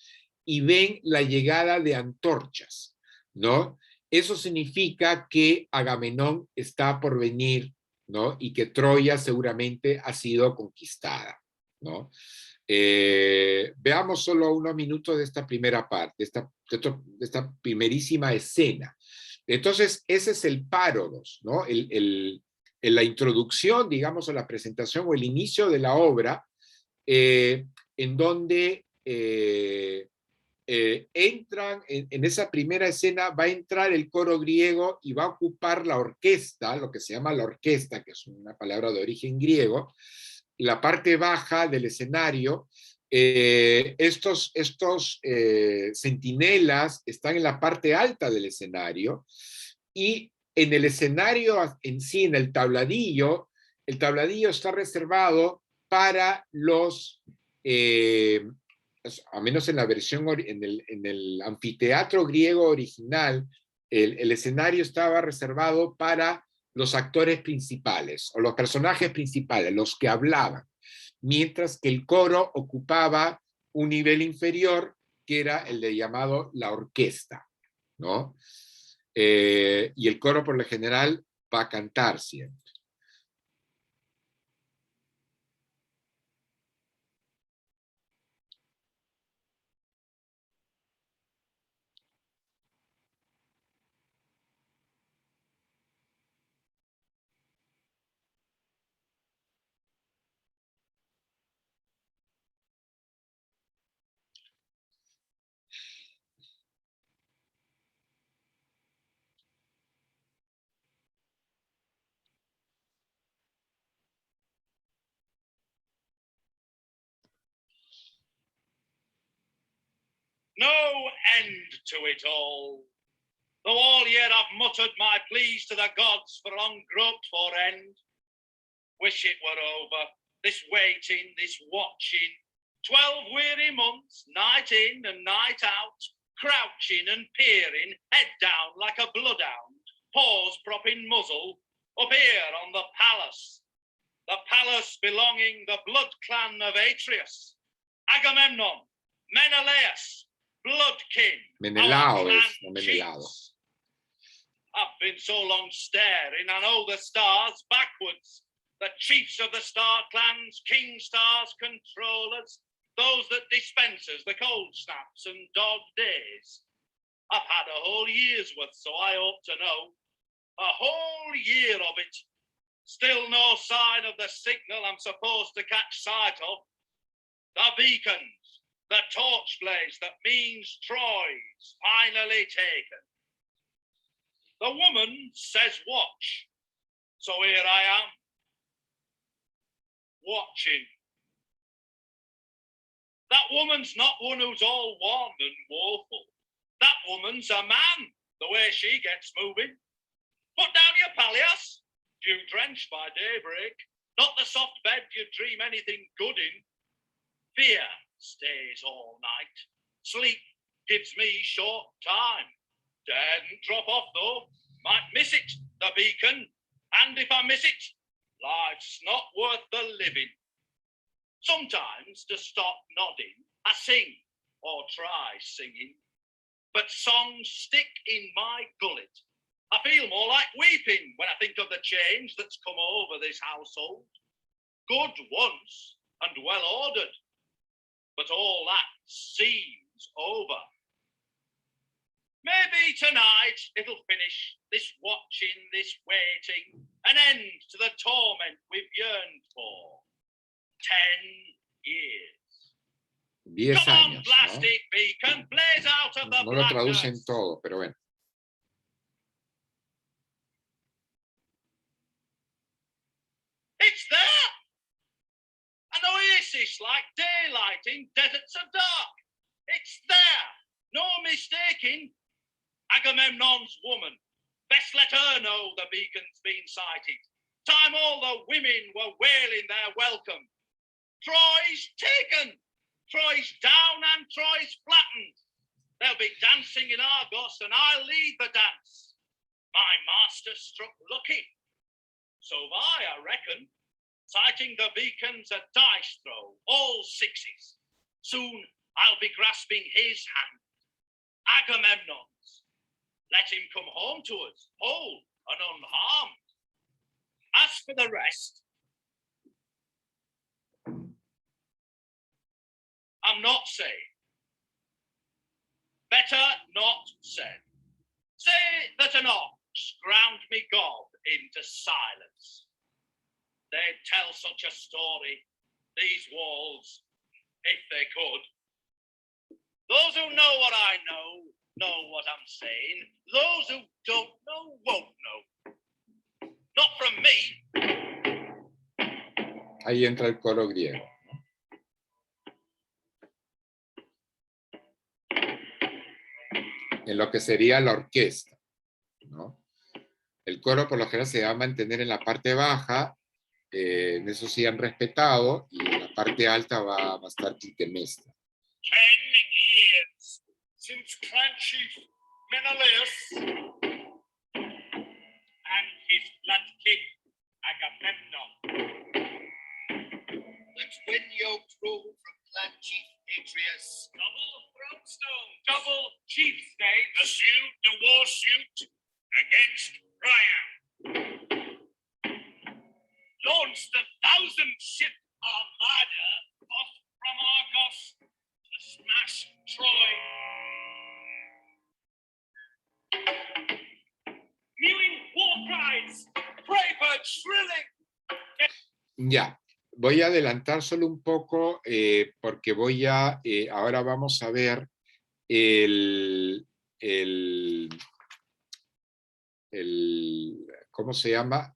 y ven la llegada de antorchas, ¿no? Eso significa que Agamenón está por venir, ¿no? Y que Troya seguramente ha sido conquistada, ¿no? Veamos solo unos minutos de esta primera parte, de esta primerísima escena. Entonces, ese es el párodos, ¿no? La introducción, digamos, a la presentación o el inicio de la obra, en donde entran, en esa primera escena va a entrar el coro griego y va a ocupar la orquesta, lo que se llama la orquesta, que es una palabra de origen griego, la parte baja del escenario. Estos centinelas están en la parte alta del escenario y en el escenario en sí, en el tabladillo está reservado para los, a menos en la versión, en el anfiteatro griego original, el escenario estaba reservado para los actores principales o los personajes principales, los que hablaban, mientras que el coro ocupaba un nivel inferior que era el de llamado la orquesta, ¿no? Y el coro por lo general va a cantar siempre. No end to it all. Though all year I've muttered my pleas to the gods for long groped for end. Wish it were over, this waiting, this watching. 12 weary months, night in and night out, crouching and peering, head down like a bloodhound, paws propping muzzle, up here on the palace belonging the blood clan of Atreus, Agamemnon, Menelaus, bloodkin, Menelao es, no Menelao. I've been so long staring, I know the stars backwards, the chiefs of the star clans, king stars, controllers, those that dispensers, the cold snaps and dog days. I've had a whole year's worth, so I ought to know. A whole year of it. Still no sign of the signal I'm supposed to catch sight of. The beacons, the torch blaze that means Troy's finally taken. The woman says watch, so here I am, watching. That woman's not one who's all wan and woeful. That woman's a man, the way she gets moving. Put down your palliasse, dew-drenched by daybreak, not the soft bed you dream anything good in. Fear stays all night. Sleep gives me short time. Daren't drop off though, might miss it, the beacon, and if I miss it, life's not worth the living. Sometimes to stop nodding, I sing or try singing, but songs stick in my gullet. I feel more like weeping when I think of the change that's come over this household. Good once and well ordered, but all that seems over. Maybe tonight it'll finish, this watching, this waiting, an end to the torment we've yearned for. 10 years. 10 Come on, años, blast ¿no? it, beacon, blaze out of the No lo traducen blackness. todo, pero bueno. It's there! An oasis like daylight in deserts of dark. It's there! No mistaking. Agamemnon's woman. Best let her know the beacon's been sighted. Time all the women were wailing their welcome. Troy's taken, Troy's down and Troy's flattened. They'll be dancing in Argos and I'll lead the dance. My master struck lucky. So I reckon. Sighting the beacons, a dice throw, all sixes. Soon I'll be grasping his hand. Agamemnon's. Let him come home to us, whole and unharmed. As for the rest, I'm not saying. Better not say. Say that an ox ground me God into silence. They'd tell such a story, these walls, if they could. Those who know what I know what I'm saying. Those who don't know won't know. Not from me. Ahí entra el coro griego. En lo que sería la orquesta, ¿no? El coro por lo general se va a mantener en la parte baja, en eso sí han respetado, y en la parte alta va a estar Clitemnestra. 10 years since clan chief Menelaus and his blood king Agamemnon. The twin yoked rule from clan chief Atreus. Double throne, double chief state. Assumed the war suit against Priam. Launched the 1,000-ship armada off from Argos to smash Troy. Mewing war cries, prey birds shrilling. Ya, voy a adelantar solo un poco porque voy a, ahora vamos a ver ¿cómo se llama?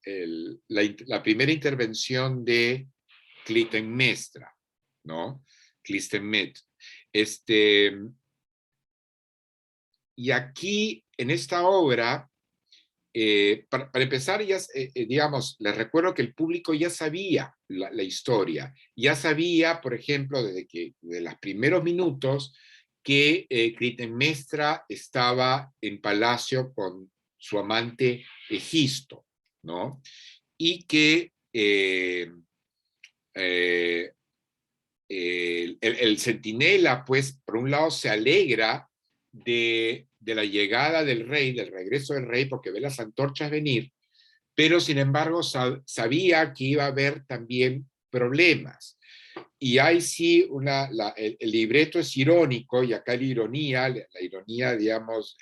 La primera intervención de Clitemnestra, ¿no? Clitemnestra. Y aquí, en esta obra, para empezar, ya, digamos, les recuerdo que el público ya sabía la historia, ya sabía, por ejemplo, de los primeros minutos, que Clitemnestra estaba en palacio con su amante Egisto, ¿no? Y que el centinela, pues, por un lado se alegra de la llegada del rey, del regreso del rey, porque ve las antorchas venir, pero sin embargo sabía que iba a haber también problemas. Y ahí sí, el libreto es irónico, y acá la ironía, digamos,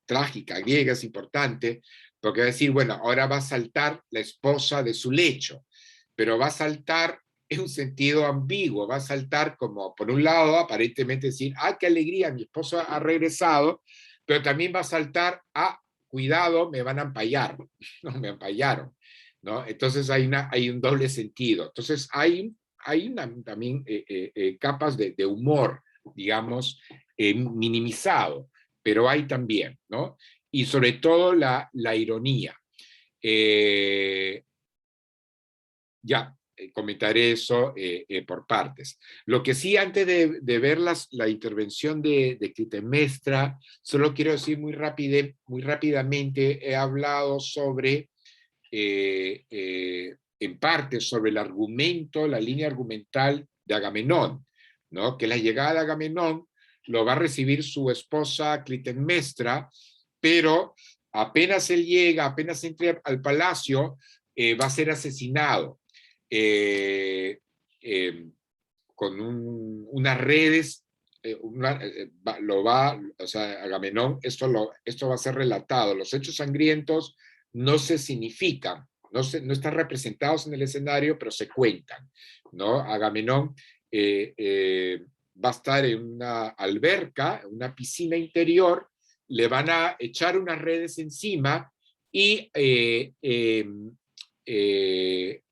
trágica, griega, es importante, porque va a decir, bueno, ahora va a saltar la esposa de su lecho, pero va a saltar en un sentido ambiguo, va a saltar como, por un lado, aparentemente decir, ¡ah, qué alegría, mi esposo ha regresado!, pero también va a saltar, ¡ah, cuidado, me van a empallar! No, me empallaron, ¿no? Entonces hay un doble sentido. Entonces hay también capas de humor, digamos, minimizado, pero hay también, ¿no? Y sobre todo la ironía. Ya, comentaré eso por partes. Lo que sí, antes de ver la intervención de Clitemnestra, solo quiero decir muy rápidamente, he hablado sobre, en parte, sobre el argumento, la línea argumental de Agamenón, ¿no? Que la llegada de Agamenón lo va a recibir su esposa Clitemnestra, pero apenas él llega, apenas entre al palacio, va a ser asesinado. Con unas redes, o sea, Agamenón, esto va a ser relatado. Los hechos sangrientos no se significan, no están representados en el escenario, pero se cuentan, ¿no? Agamenón va a estar en una alberca, una piscina interior, le van a echar unas redes encima y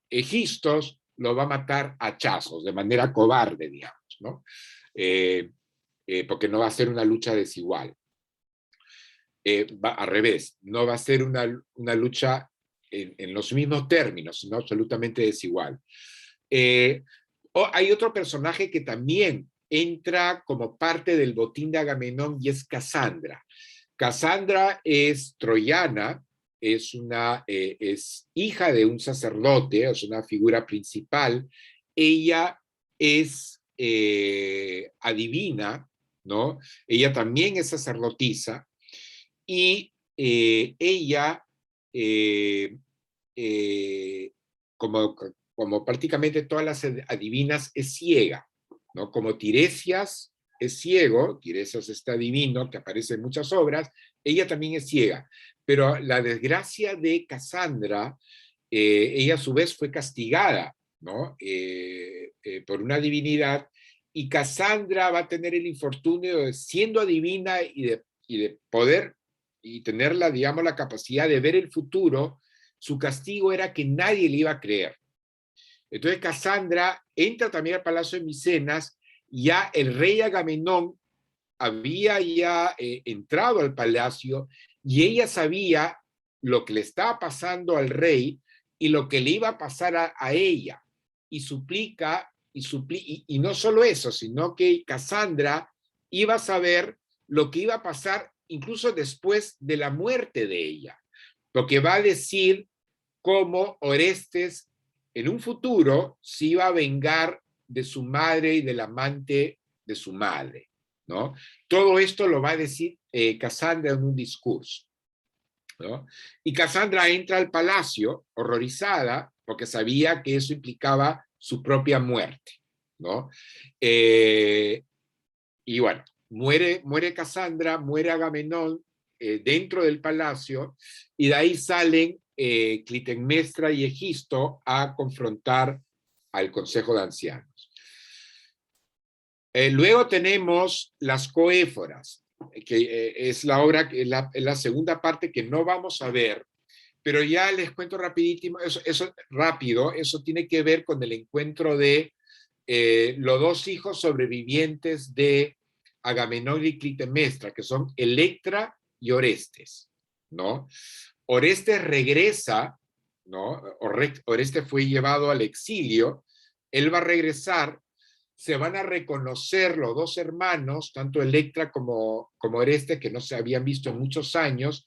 Egistos lo va a matar a hachazos, de manera cobarde, digamos, ¿no? Porque no va a ser una lucha desigual. Al revés, no va a ser una lucha en los mismos términos, sino absolutamente desigual. Hay otro personaje que también entra como parte del botín de Agamenón y es Casandra. Casandra es troyana, es hija de un sacerdote, es una figura principal. Ella es adivina, ¿no? Ella también es sacerdotisa y ella, como prácticamente todas las adivinas, es ciega, ¿no? Como Tiresias es ciego, Tiresias está adivino, que aparece en muchas obras, ella también es ciega. Pero la desgracia de Casandra, ella a su vez fue castigada, ¿no? Por una divinidad, y Casandra va a tener el infortunio de, siendo adivina y de poder y tener digamos, la capacidad de ver el futuro, su castigo era que nadie le iba a creer. Entonces Casandra entra también al Palacio de Micenas, ya el rey Agamenón había ya entrado al palacio y ella sabía lo que le estaba pasando al rey y lo que le iba a pasar a ella. Y suplica, y no solo eso, sino que Casandra iba a saber lo que iba a pasar incluso después de la muerte de ella, porque va a decir cómo Orestes en un futuro se iba a vengar de su madre y del amante de su madre, ¿no? Todo esto lo va a decir Casandra en un discurso, ¿no? Y Casandra entra al palacio horrorizada porque sabía que eso implicaba su propia muerte, ¿no? Y bueno, muere Casandra, muere Agamenón dentro del palacio, y de ahí salen Clitemnestra y Egisto a confrontar al Consejo de Ancianos. Luego tenemos las Coéforas, que es la obra, la segunda parte que no vamos a ver, pero ya les cuento rapidísimo, eso tiene que ver con el encuentro de los dos hijos sobrevivientes de Agamenón y Clitemnestra, que son Electra y Orestes, ¿no? Orestes regresa, ¿no? Orestes fue llevado al exilio, él va a regresar, se van a reconocer los dos hermanos, tanto Electra como Orestes, que no se habían visto en muchos años.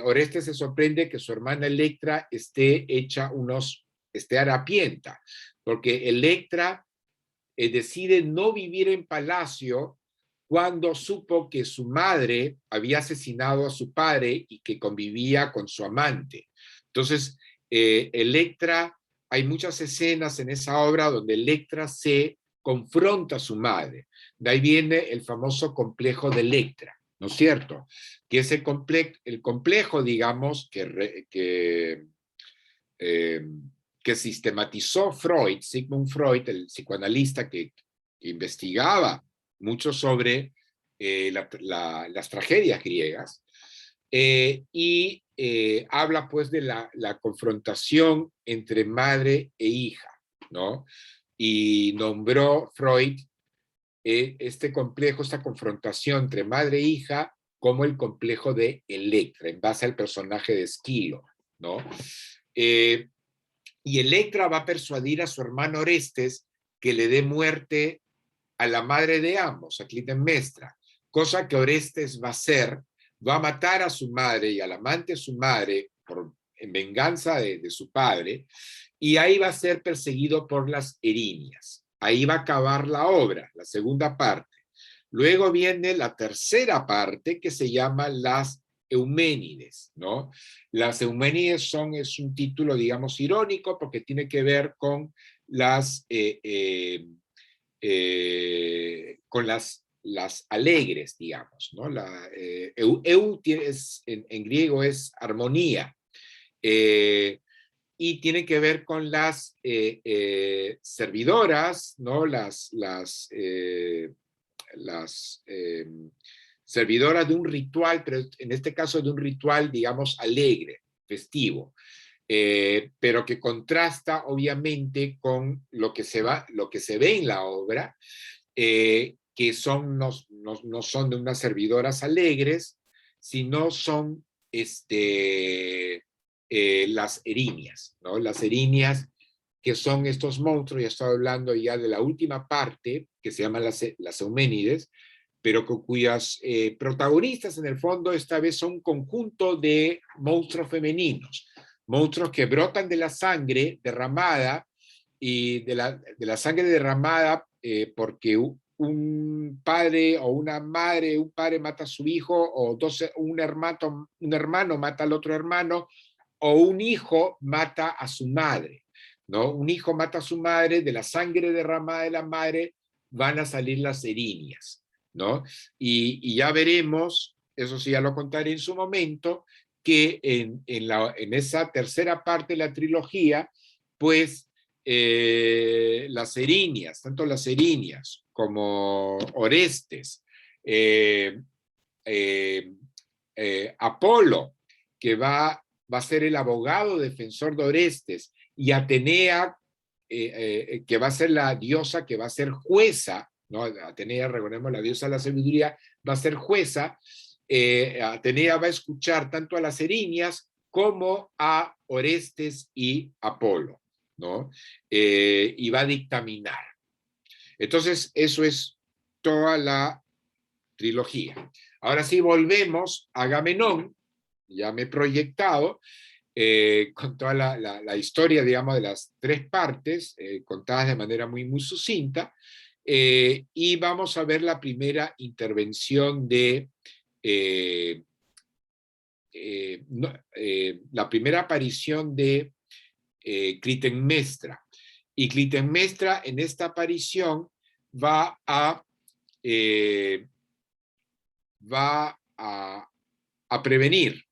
Orestes se sorprende que su hermana Electra esté harapienta, porque Electra decide no vivir en palacio cuando supo que su madre había asesinado a su padre y que convivía con su amante. Entonces, Electra, hay muchas escenas en esa obra donde Electra se confronta a su madre. De ahí viene el famoso complejo de Electra, ¿no es cierto? Que es el complejo, digamos, que sistematizó Freud, Sigmund Freud, el psicoanalista que investigaba mucho sobre las tragedias griegas, y habla pues de la confrontación entre madre e hija, ¿no? Y nombró Freud este complejo, esta confrontación entre madre e hija, como el complejo de Electra, en base al personaje de Esquilo, ¿no? Y Electra va a persuadir a su hermano Orestes que le dé muerte a la madre de ambos, a Clitemnestra, cosa que Orestes va a hacer, va a matar a su madre y al amante de su madre en venganza de su padre, y ahí va a ser perseguido por las Erinias. Ahí va a acabar la obra, la segunda parte. Luego viene la tercera parte, que se llama las Euménides, ¿no? Las Euménides es un título, digamos, irónico, porque tiene que ver con las alegres, digamos, ¿no? En griego es armonía, y tiene que ver con las servidoras, ¿no? Las servidoras de un ritual, pero en este caso de un ritual, digamos, alegre, festivo, pero que contrasta obviamente con lo que se ve en la obra, que no son de unas servidoras alegres, sino son las erinias, ¿no? Las erinias, que son estos monstruos, ya estoy hablando ya de la última parte, que se llaman las euménides, pero cuyas protagonistas en el fondo esta vez son un conjunto de monstruos femeninos, monstruos que brotan de la sangre derramada, y de la sangre derramada porque un padre o una madre, un padre mata a su hijo, o un hermano mata al otro hermano, o un hijo mata a su madre, ¿no? Un hijo mata a su madre, de la sangre derramada de la madre van a salir las erinias, ¿no? Y ya veremos, eso sí ya lo contaré en su momento, que en esa tercera parte de la trilogía, pues las erinias, tanto las erinias como Orestes, Apolo, que va a ser el abogado defensor de Orestes, y Atenea, que va a ser la diosa que va a ser jueza, ¿no? Atenea, recordemos, la diosa de la sabiduría, va a ser jueza. Atenea va a escuchar tanto a las erinias como a Orestes y Apolo, ¿no? Y va a dictaminar. Entonces, eso es toda la trilogía. Ahora sí, volvemos a Agamenón. Ya me he proyectado con toda la historia, digamos, de las tres partes, contadas de manera muy sucinta, y vamos a ver la primera intervención de la primera aparición de Clitemnestra. Y Clitemnestra en esta aparición va a prevenir,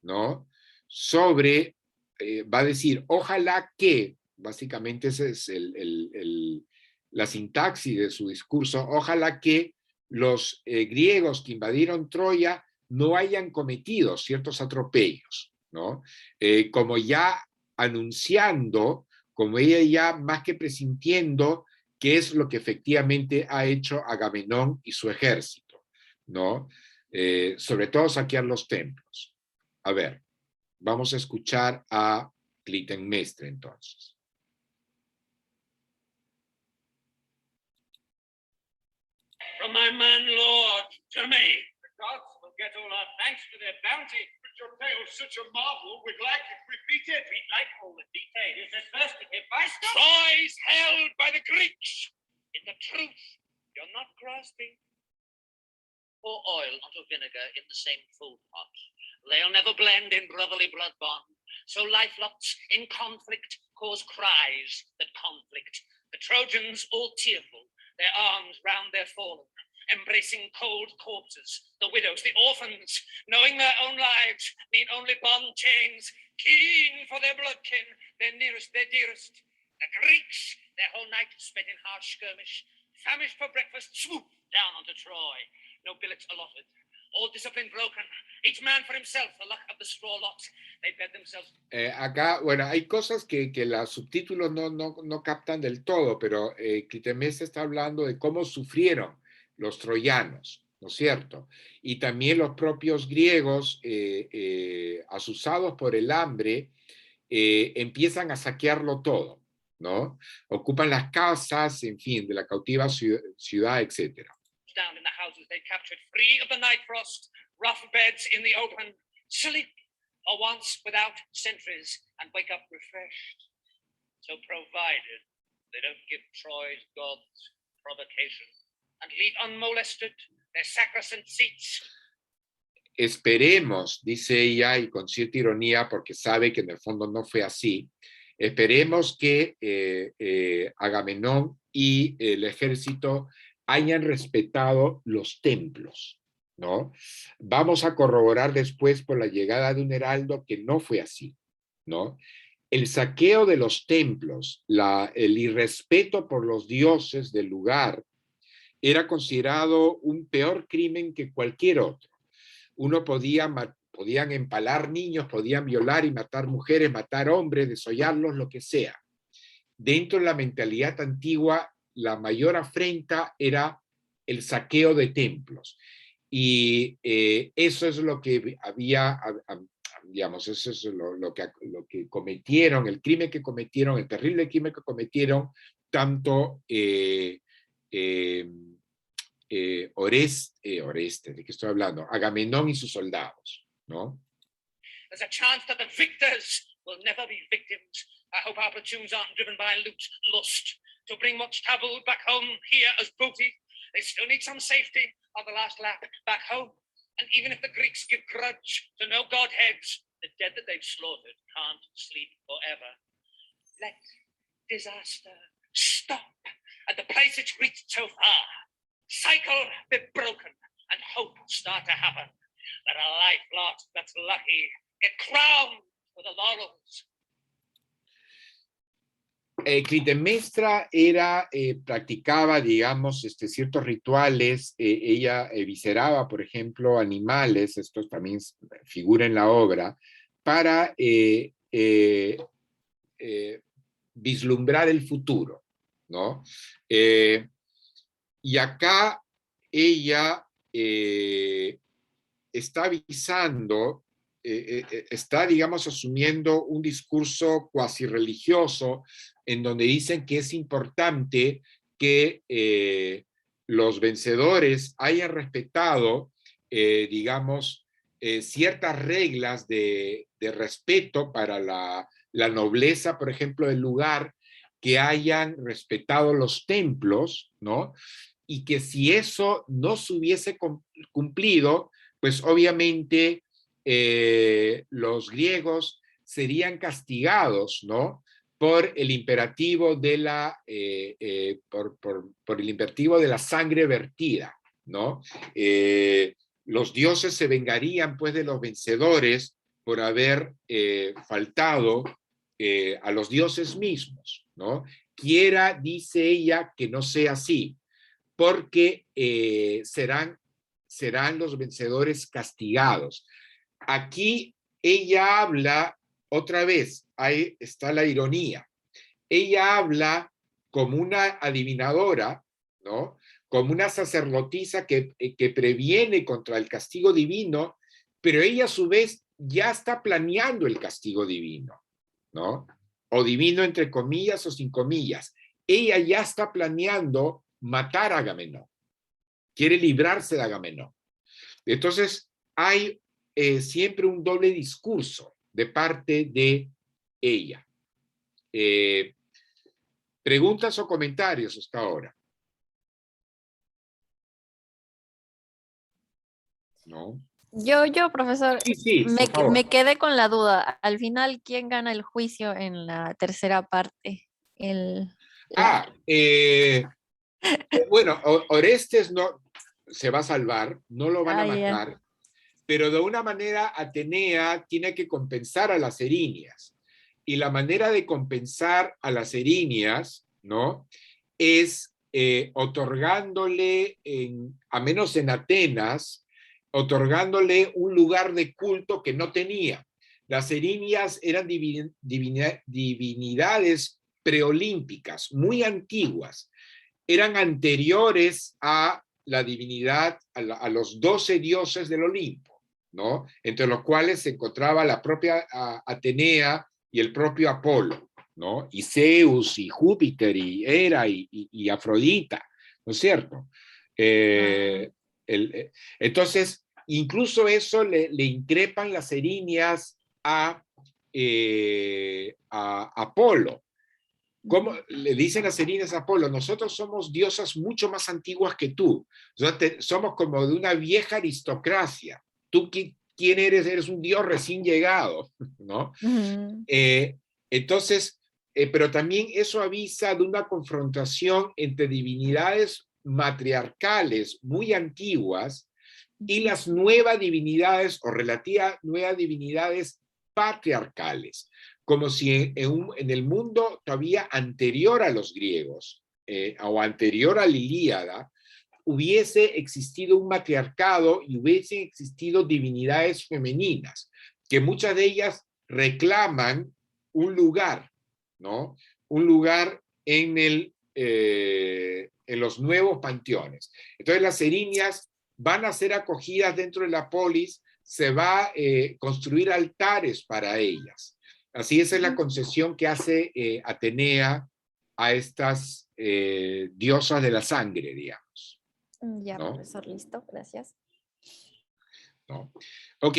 ¿no? Sobre, va a decir, ojalá que, básicamente esa es la sintaxis de su discurso, ojalá que los griegos que invadieron Troya no hayan cometido ciertos atropellos, ¿no? Como ya anunciando, como ella ya más que presintiendo qué es lo que efectivamente ha hecho Agamenón y su ejército, ¿no? Sobre todo saquear los templos. A ver, vamos a escuchar a Clitemnestra entonces. From my man Lord to me. The gods will get all our thanks for their bounty. But your tale's such a marvel, we'd like it repeated. We'd like all the detail. Is this first to hear by stuff? Troy's held by the Greeks. In the truth, you're not grasping. Pour oil, not of vinegar, in the same full pot. They'll never blend in brotherly blood bond. So lifelocks in conflict cause cries that conflict. The Trojans all tearful, their arms round their fallen, embracing cold corpses, the widows, the orphans, knowing their own lives mean only bond chains, keen for their bloodkin, their nearest, their dearest. The Greeks, their whole night spent in harsh skirmish, famished for breakfast, swoop down onto Troy. No billets allotted, all discipline broken, each man for himself, the luck of the straw lot. They bed themselves. Acá, bueno, hay cosas que los subtítulos no captan del todo, pero Clitemnestra está hablando de cómo sufrieron los troyanos, ¿no es cierto? Y también los propios griegos, asusados por el hambre, empiezan a saquearlo todo, ¿no? Ocupan las casas, en fin, de la cautiva ciudad, etc. Down in the houses they captured, free of the night frost, rough beds in the open, sleep or once without sentries, and wake up refreshed. So provided they don't give Troy's gods provocation and leave unmolested their sacrosanct seats. Esperemos, dice ella, y con cierta ironía, porque sabe que en el fondo no fue así, esperemos que Agamenón y el ejército hayan respetado los templos, ¿no? Vamos a corroborar después por la llegada de un heraldo que no fue así, ¿no? El saqueo de los templos, el irrespeto por los dioses del lugar, era considerado un peor crimen que cualquier otro. Podían empalar niños, podían violar y matar mujeres, matar hombres, desollarlos, lo que sea. Dentro de la mentalidad antigua, la mayor afrenta era el saqueo de templos. Y eso es lo que había digamos, eso es lo que cometieron, el crimen que cometieron, el terrible crimen que cometieron, tanto Orestes, ¿de qué estoy hablando? Agamenón y sus soldados, ¿no? There's a chance that the victors will never be victims. I hope our platoons aren't driven by loot, lust, to bring much taboo back home here as booty. They still need some safety on the last lap back home. And even if the Greeks give grudge to no godheads, the dead that they've slaughtered can't sleep forever. Let disaster stop at the place it's reached so far. Cycle be broken and hope start to happen. Let a life lost that's lucky get crowned with the laurels. Clitemnestra practicaba, digamos, ciertos rituales. Ella visceraba, por ejemplo, animales, esto también figura en la obra, para vislumbrar el futuro, ¿no? Y acá ella está avisando, está, digamos, asumiendo un discurso cuasi religioso en donde dicen que es importante que los vencedores hayan respetado, digamos, ciertas reglas de respeto para la nobleza, por ejemplo, del lugar, que hayan respetado los templos, ¿no? Y que si eso no se hubiese cumplido, pues obviamente los griegos serían castigados, ¿no? Por el imperativo de por el imperativo de la sangre vertida, ¿no? Los dioses se vengarían, pues, de los vencedores por haber faltado a los dioses mismos, ¿no? Quiera, dice ella, que no sea así, porque serán los vencedores castigados. Aquí ella habla, otra vez, ahí está la ironía, ella habla como una adivinadora, ¿no? Como una sacerdotisa que previene contra el castigo divino, pero ella a su vez ya está planeando el castigo divino, ¿no? O divino entre comillas o sin comillas. Ella ya está planeando matar a Agamenón. Quiere librarse de Agamenón. Entonces, hay siempre un doble discurso de parte de ella. ¿Preguntas o comentarios hasta ahora? ¿No? Yo, profesor, Sí, por favor. me quedé con la duda. Al final, ¿quién gana el juicio en la tercera parte? Bueno, Orestes no se va a salvar, no lo van a ya. matar, pero de una manera Atenea tiene que compensar a las erinias. Y la manera de compensar a las erinias, ¿no? Es otorgándole, a menos en Atenas, otorgándole un lugar de culto que no tenía. Las erinias eran divinidades preolímpicas, muy antiguas. Eran anteriores a la divinidad, a los 12 dioses del Olimpo, ¿no? Entre los cuales se encontraba la propia Atenea y el propio Apolo, ¿no? Y Zeus, y Júpiter, y Hera, y Afrodita, ¿no es cierto? Entonces, incluso eso le increpan las erinias a Apolo. ¿Cómo le dicen las erinias a Apolo? Nosotros somos diosas mucho más antiguas que tú. Somos como de una vieja aristocracia. ¿Tú quién eres? Eres un dios recién llegado, ¿no? Entonces, pero también eso avisa de una confrontación entre divinidades matriarcales muy antiguas y las nuevas divinidades o relativas nuevas divinidades patriarcales, como si en el mundo todavía anterior a los griegos o anterior a la Ilíada hubiese existido un matriarcado y hubiesen existido divinidades femeninas, que muchas de ellas reclaman un lugar, ¿no? Un lugar en los nuevos panteones. Entonces las erinias van a ser acogidas dentro de la polis se va a construir altares para ellas. Así esa es la concesión que hace Atenea a estas diosas de la sangre, digamos. Ya, ¿no? profesor, listo, gracias. ¿No? Ok.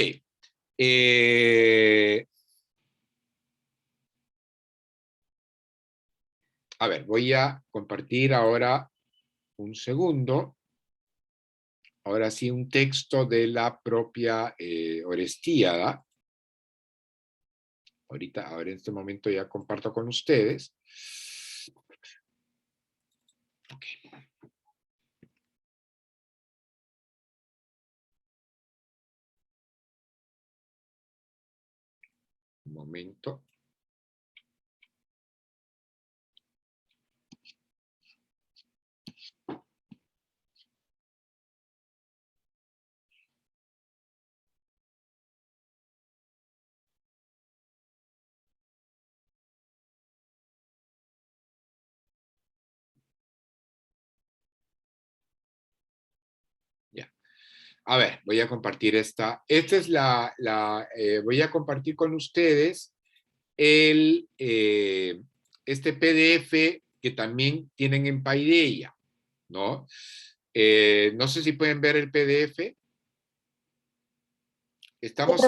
A ver, voy a compartir ahora un segundo. Ahora sí, un texto de la propia Orestíada. Ahora en este momento ya comparto con ustedes. Okay. Un momento. Ya. A ver, voy a compartir esta. Esta es voy a compartir con ustedes este PDF que también tienen en Paideia, ¿no? No sé si pueden ver el PDF. Estamos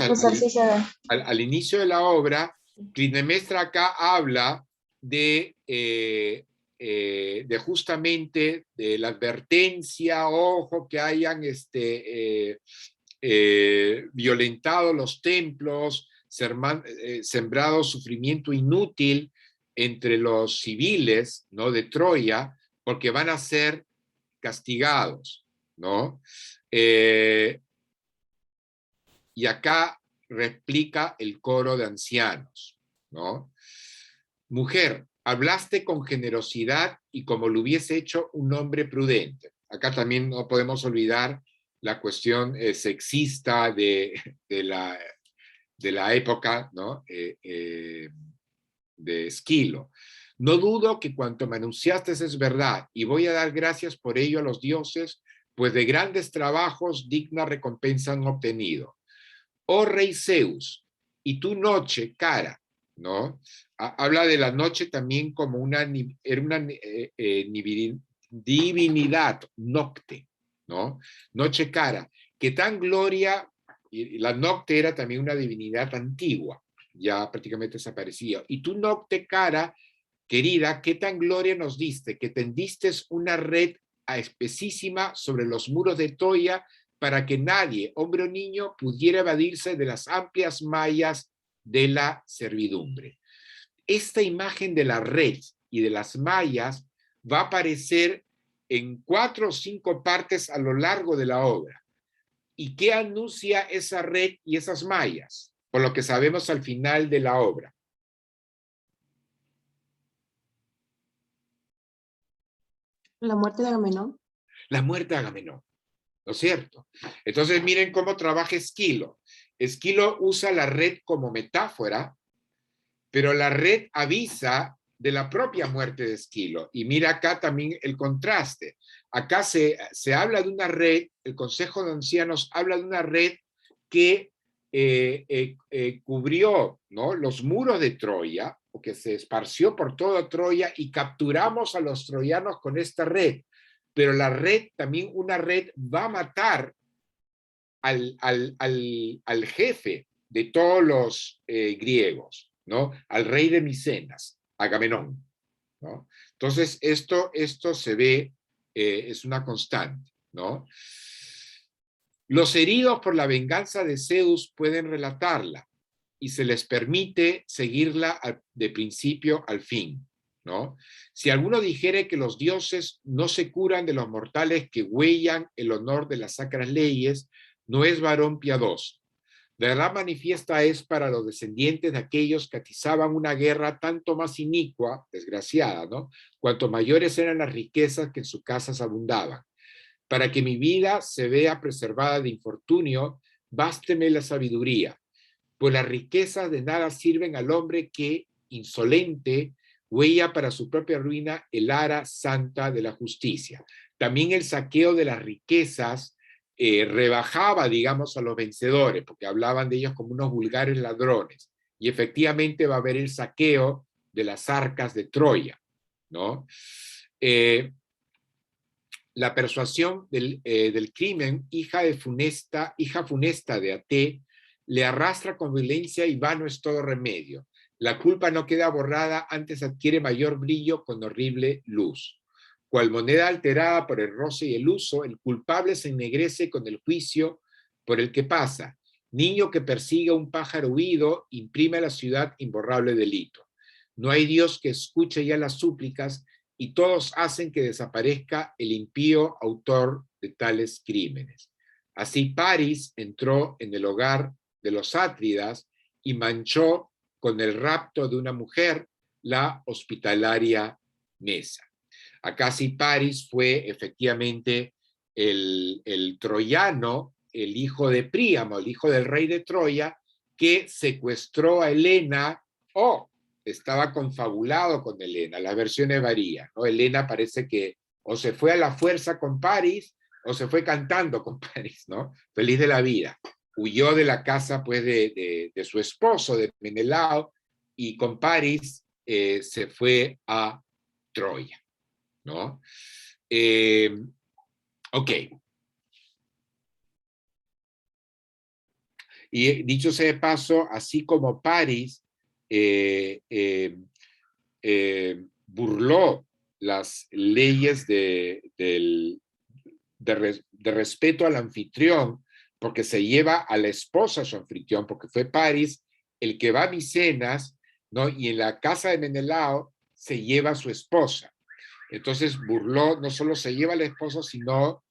al inicio de la obra. Clitemnestra acá habla de justamente de la advertencia, ojo, que hayan violentado los templos, sembrado sufrimiento inútil entre los civiles, ¿no? De Troya, porque van a ser castigados, ¿no? Y acá replica el coro de ancianos, ¿no? Mujer, hablaste con generosidad y como lo hubiese hecho un hombre prudente. Acá también no podemos olvidar la cuestión sexista de la época, ¿no? De Esquilo. No dudo que cuanto me anunciaste es verdad y voy a dar gracias por ello a los dioses, pues de grandes trabajos digna recompensa han obtenido. Oh rey Zeus, y tu noche cara, ¿no? Habla de la noche también como era una divinidad nocte, ¿no? Noche cara, que tan gloria, y la nocte era también una divinidad antigua, ya prácticamente desaparecía. Y tu nocte cara, querida, qué tan gloria nos diste, que tendiste una red espesísima sobre los muros de Troya para que nadie, hombre o niño, pudiera evadirse de las amplias mallas de la servidumbre. Esta imagen de la red y de las mallas va a aparecer en 4 o 5 partes a lo largo de la obra. ¿Y qué anuncia esa red y esas mallas? Por lo que sabemos al final de la obra. La muerte de Agamenón. La muerte de Agamenón, ¿no es cierto? Entonces miren cómo trabaja Esquilo. Esquilo usa la red como metáfora, pero la red avisa de la propia muerte de Esquilo. Y mira acá también el contraste. Acá se habla de una red, el Consejo de Ancianos habla de una red que cubrió, ¿no? Los muros de Troya, o que se esparció por toda Troya y capturamos a los troyanos con esta red. Pero la red, también una red, va a matar al jefe de todos los griegos, ¿no? Al rey de Micenas, Agamenón, ¿no? Entonces, esto se ve, es una constante, ¿no? Los heridos por la venganza de Zeus pueden relatarla y se les permite seguirla de principio al fin, ¿no? Si alguno dijere que los dioses no se curan de los mortales que huellan el honor de las sacras leyes, no es varón piadoso. La verdad manifiesta es para los descendientes de aquellos que atizaban una guerra tanto más inicua, desgraciada, ¿no? Cuanto mayores eran las riquezas que en sus casas abundaban. Para que mi vida se vea preservada de infortunio, básteme la sabiduría, pues las riquezas de nada sirven al hombre que, insolente, huella para su propia ruina el ara santa de la justicia. También el saqueo de las riquezas rebajaba, digamos, a los vencedores, porque hablaban de ellos como unos vulgares ladrones. Y efectivamente va a haber el saqueo de las arcas de Troya, ¿no? La persuasión del crimen, hija funesta de Ate, le arrastra con violencia y vano es todo remedio. La culpa no queda borrada, antes adquiere mayor brillo con horrible luz. Cual moneda alterada por el roce y el uso, el culpable se ennegrece con el juicio por el que pasa. Niño que persigue a un pájaro huido, imprime a la ciudad imborrable delito. No hay Dios que escuche ya las súplicas, y todos hacen que desaparezca el impío autor de tales crímenes. Así París entró en el hogar de los Átridas y manchó con el rapto de una mujer la hospitalaria mesa. Acá sí París fue efectivamente el troyano, el hijo de Príamo, el hijo del rey de Troya, que secuestró a Helena, estaba confabulado con Helena, las versiones varían, ¿no? Helena parece que o se fue a la fuerza con París o se fue cantando con París, ¿no? Feliz de la vida. Huyó de la casa pues de su esposo, de Menelao, y con París se fue a Troya, ¿no? Ok. Y dicho sea de paso, así como París burló las leyes de respeto al anfitrión, porque se lleva a la esposa a su anfitrión, porque fue París el que va a Micenas, ¿no? Y en la casa de Menelao se lleva a su esposa. Entonces burló, no solo se lleva a la esposa, sino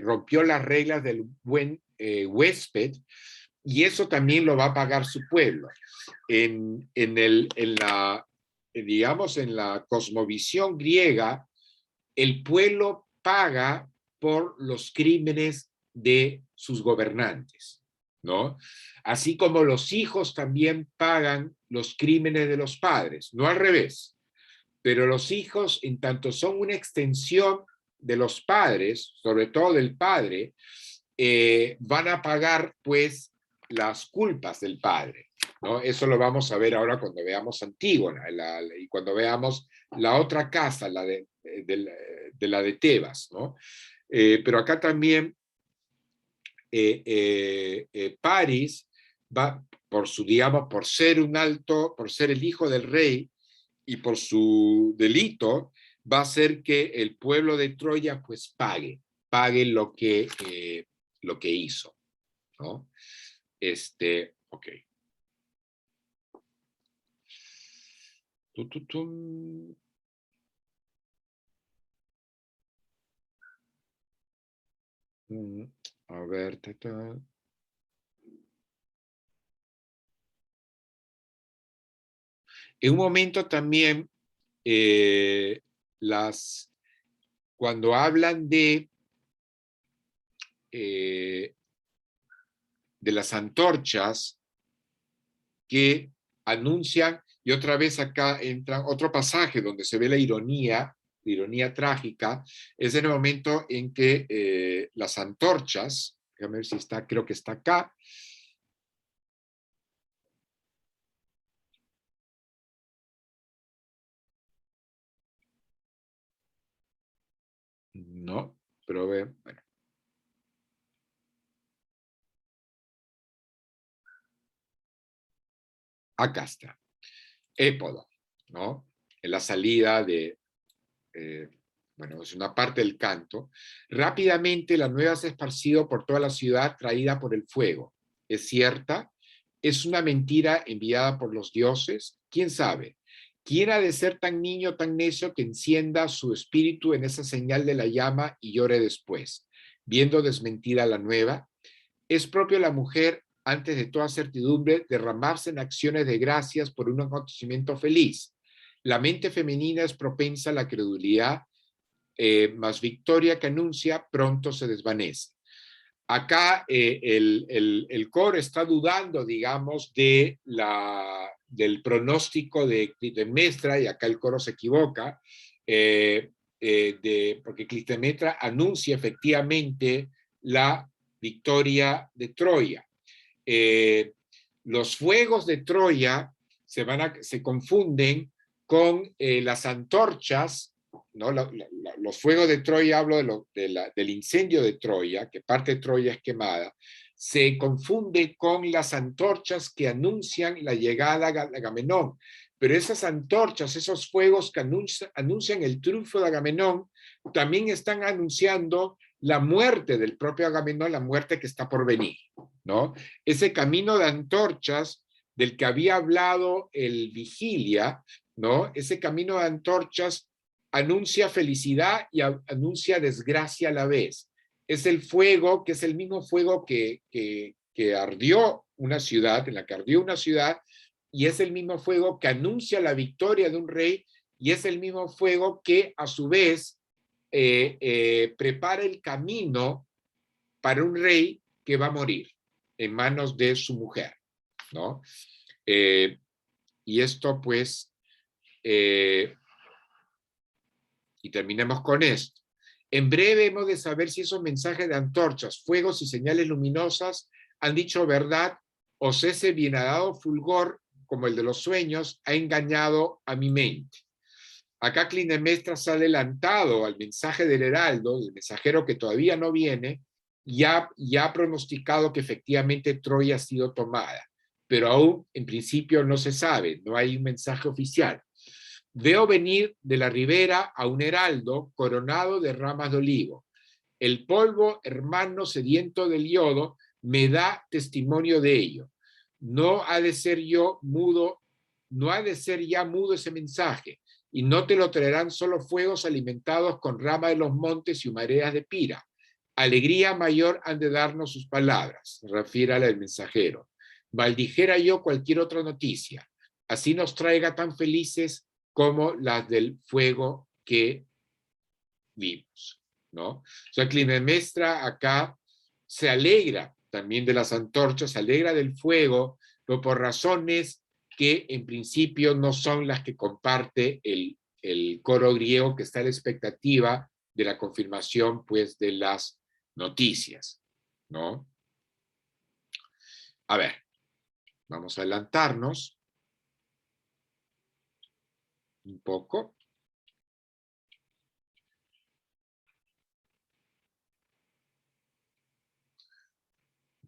rompió las reglas del buen huésped, y eso también lo va a pagar su pueblo. Digamos, en la cosmovisión griega, el pueblo paga por los crímenes de sus gobernantes, ¿no? Así como los hijos también pagan los crímenes de los padres, no al revés. Pero los hijos, en tanto son una extensión de los padres, sobre todo del padre, van a pagar, pues, las culpas del padre, ¿no? Eso lo vamos a ver ahora cuando veamos Antígona, y cuando veamos la otra casa, la de la de Tebas, ¿no? Pero acá también París va, digamos, por ser por ser el hijo del rey y por su delito, va a hacer que el pueblo de Troya pues pague lo que hizo, ¿no? Ok. A ver, en un momento también, cuando hablan de las antorchas que anuncian, y otra vez acá entra otro pasaje donde se ve la ironía trágica, es en el momento en que las antorchas, déjame ver si está, creo que está acá, no, pero bueno. Acá está. Épodo, ¿no? En la salida de, bueno, es una parte del canto. Rápidamente la nueva se ha esparcido por toda la ciudad, traída por el fuego. ¿Es cierta? ¿Es una mentira enviada por los dioses? ¿Quién sabe? ¿Quién ha de ser tan niño, tan necio, que encienda su espíritu en esa señal de la llama y llore después, viendo desmentida la nueva? Es propio la mujer, antes de toda certidumbre, derramarse en acciones de gracias por un acontecimiento feliz. La mente femenina es propensa a la credulidad, mas victoria que anuncia pronto se desvanece. Acá el coro está dudando, digamos, del pronóstico de Clitemnestra, y acá el coro se equivoca, porque Clitemnestra anuncia efectivamente la victoria de Troya. Los fuegos de Troya se confunden con las antorchas, ¿no? Los fuegos de Troya, hablo del incendio de Troya, que parte de Troya es quemada, se confunde con las antorchas que anuncian la llegada de Agamenón. Pero esas antorchas, esos fuegos que anuncian el triunfo de Agamenón, también están anunciando la muerte del propio Agamenón, la muerte que está por venir, ¿no? Ese camino de antorchas del que había hablado el Vigilia, ¿no? Ese camino de antorchas anuncia felicidad y anuncia desgracia a la vez. Es el fuego, que es el mismo fuego que ardió una ciudad, en la que ardió una ciudad, y es el mismo fuego que anuncia la victoria de un rey, y es el mismo fuego que a su vez prepara el camino para un rey que va a morir en manos de su mujer, ¿no? Y esto pues, y terminemos con esto. En breve hemos de saber si esos mensajes de antorchas, fuegos y señales luminosas han dicho verdad, o si ese bienadado fulgor, como el de los sueños, ha engañado a mi mente. Acá Clitemnestra se ha adelantado al mensaje del heraldo, el mensajero que todavía no viene, y ha pronosticado que efectivamente Troya ha sido tomada, pero aún en principio no se sabe, no hay un mensaje oficial. Veo venir de la ribera a un heraldo coronado de ramas de olivo. El polvo, hermano sediento del yodo, me da testimonio de ello. No ha de ser ya mudo ese mensaje, y no te lo traerán solo fuegos alimentados con rama de los montes y humaredas de Pira. Alegría mayor han de darnos sus palabras, refiere al mensajero. Maldijera yo cualquier otra noticia, así nos traiga tan felices como las del fuego que vimos, ¿no? O sea, Clitemnestra acá se alegra también de las antorchas, se alegra del fuego, pero por razones que en principio no son las que comparte el coro griego, que está a la expectativa de la confirmación, pues, de las noticias, ¿no? A ver, vamos a adelantarnos un poco.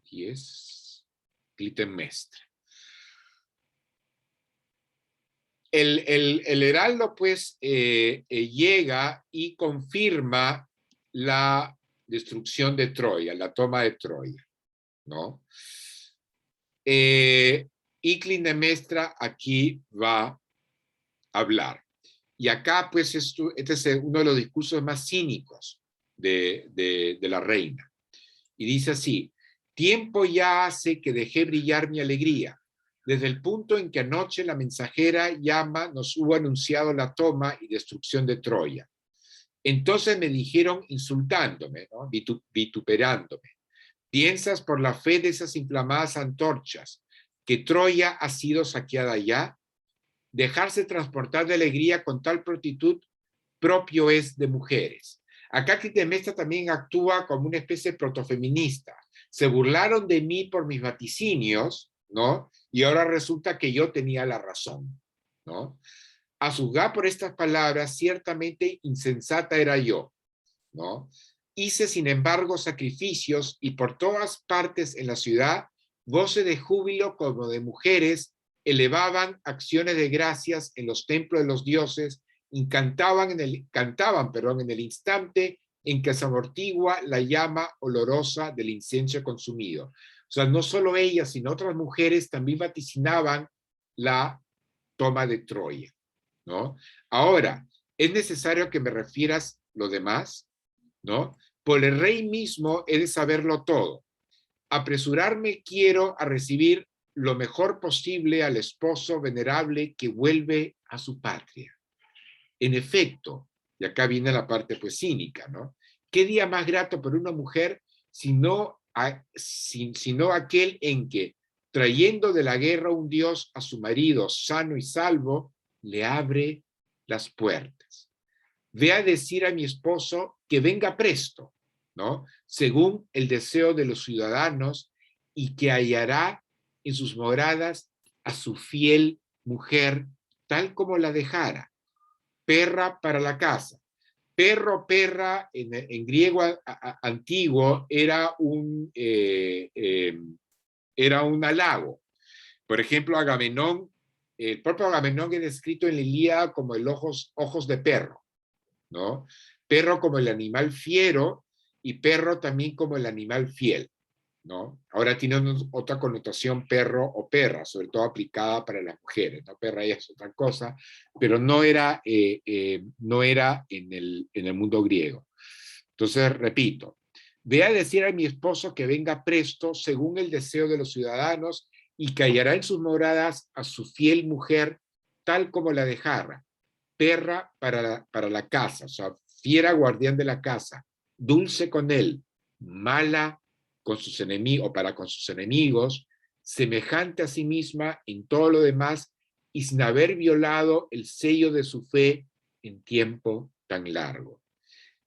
Y es Clitemnestra. El heraldo, pues, llega y confirma la destrucción de Troya, la toma de Troya, ¿no? Y Clitemnestra aquí va a hablar. Y acá, pues, este es uno de los discursos más cínicos de la reina. Y dice así: tiempo ya hace que dejé brillar mi alegría, desde el punto en que anoche la mensajera llama nos hubo anunciado la toma y destrucción de Troya. Entonces me dijeron insultándome, ¿no? Vituperándome: ¿piensas por la fe de esas inflamadas antorchas que Troya ha sido saqueada ya? Dejarse transportar de alegría con tal prontitud propio es de mujeres. Acá Clitemnestra también actúa como una especie de protofeminista. Se burlaron de mí por mis vaticinios, ¿no? Y ahora resulta que yo tenía la razón, ¿no? A juzgar por estas palabras, ciertamente insensata era yo, ¿no? Hice, sin embargo, sacrificios y por todas partes en la ciudad, goce de júbilo como de mujeres, elevaban acciones de gracias en los templos de los dioses, y cantaban en el instante en que se amortigua la llama olorosa del incienso consumido. O sea, no solo ellas, sino otras mujeres también vaticinaban la toma de Troya, ¿no? Ahora, es necesario que me refieras lo demás, ¿no? Por el rey mismo he de saberlo todo. Apresurarme quiero a recibir lo mejor posible al esposo venerable que vuelve a su patria. En efecto, y acá viene la parte pues cínica, ¿no? ¿Qué día más grato para una mujer sino aquel en que, trayendo de la guerra un dios a su marido sano y salvo, le abre las puertas? Ve a decir a mi esposo que venga presto, ¿no? Según el deseo de los ciudadanos, y que hallará en sus moradas a su fiel mujer, tal como la dejara, perra para la casa. Perro, perra, en griego antiguo, era un halago. Por ejemplo, Agamenón, el propio Agamenón es descrito en la Ilíada como el ojos de perro, ¿no? Perro como el animal fiero y perro también como el animal fiel, ¿no? Ahora tiene otra connotación perro o perra, sobre todo aplicada para las mujeres, ¿no? Perra ya es otra cosa, pero no era en el mundo griego. Entonces, repito, ve a decir a mi esposo que venga presto según el deseo de los ciudadanos y que hallará en sus moradas a su fiel mujer, tal como la dejara, perra para la casa, o sea, fiera guardián de la casa, dulce con él, mala con sus enemigos, o para con sus enemigos, semejante a sí misma en todo lo demás y sin haber violado el sello de su fe en tiempo tan largo.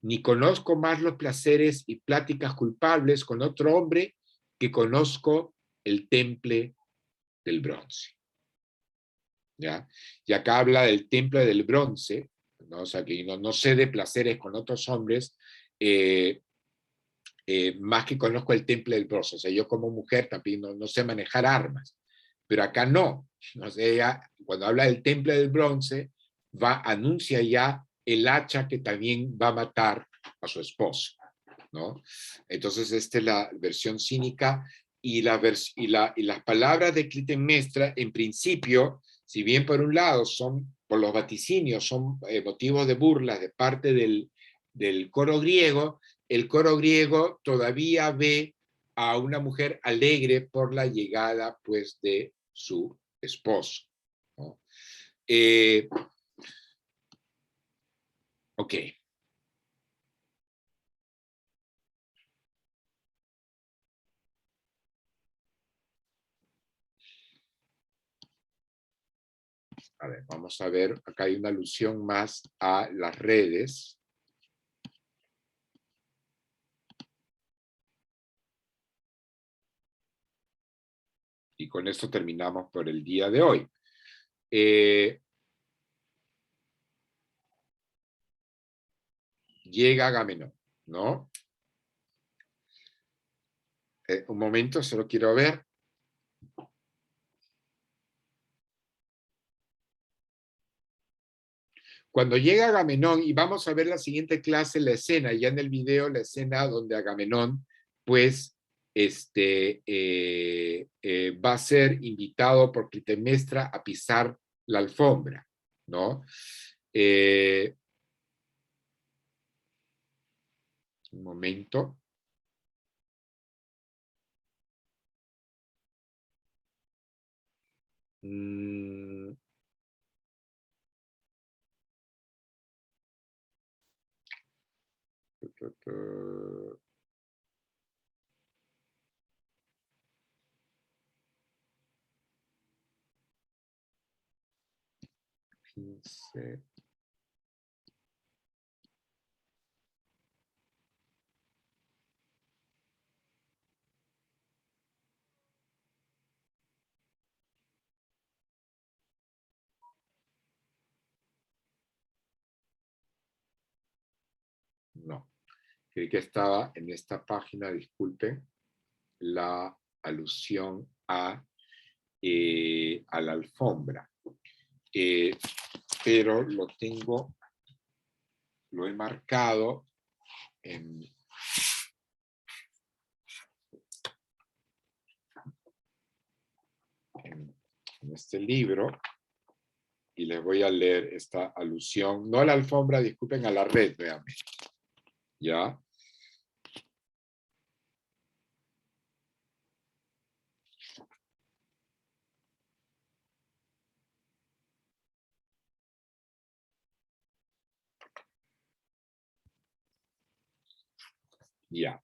Ni conozco más los placeres y pláticas culpables con otro hombre que conozco el temple del bronce. ¿Ya? Y acá habla del temple del bronce, ¿no? O sea, que no sé de placeres con otros hombres, más que conozco el temple del bronce. O sea, yo como mujer también no sé manejar armas, pero acá no. O sea, ella, cuando habla del temple del bronce, anuncia ya el hacha que también va a matar a su esposo, ¿no? Entonces, esta es la versión cínica, y las palabras de Clitemnestra, en principio, si bien por un lado son, por los vaticinios, son motivos de burla de parte del coro griego, el coro griego todavía ve a una mujer alegre por la llegada, pues, de su esposo, ¿no? Ok. A ver, vamos a ver, acá hay una alusión más a las redes. Y con esto terminamos por el día de hoy. Llega Agamenón, ¿no? Un momento, solo quiero ver. Cuando llega Agamenón, y vamos a ver la siguiente clase, la escena, ya en el video, la escena donde Agamenón, pues, va a ser invitado por Clitemnestra a pisar la alfombra, ¿no? Un momento. Mm. 15. No, creí que estaba en esta página, disculpen, la alusión a la alfombra. Pero lo he marcado en este libro, y les voy a leer esta alusión, no a la alfombra, disculpen, a la red, veanme. ¿Ya? Ya.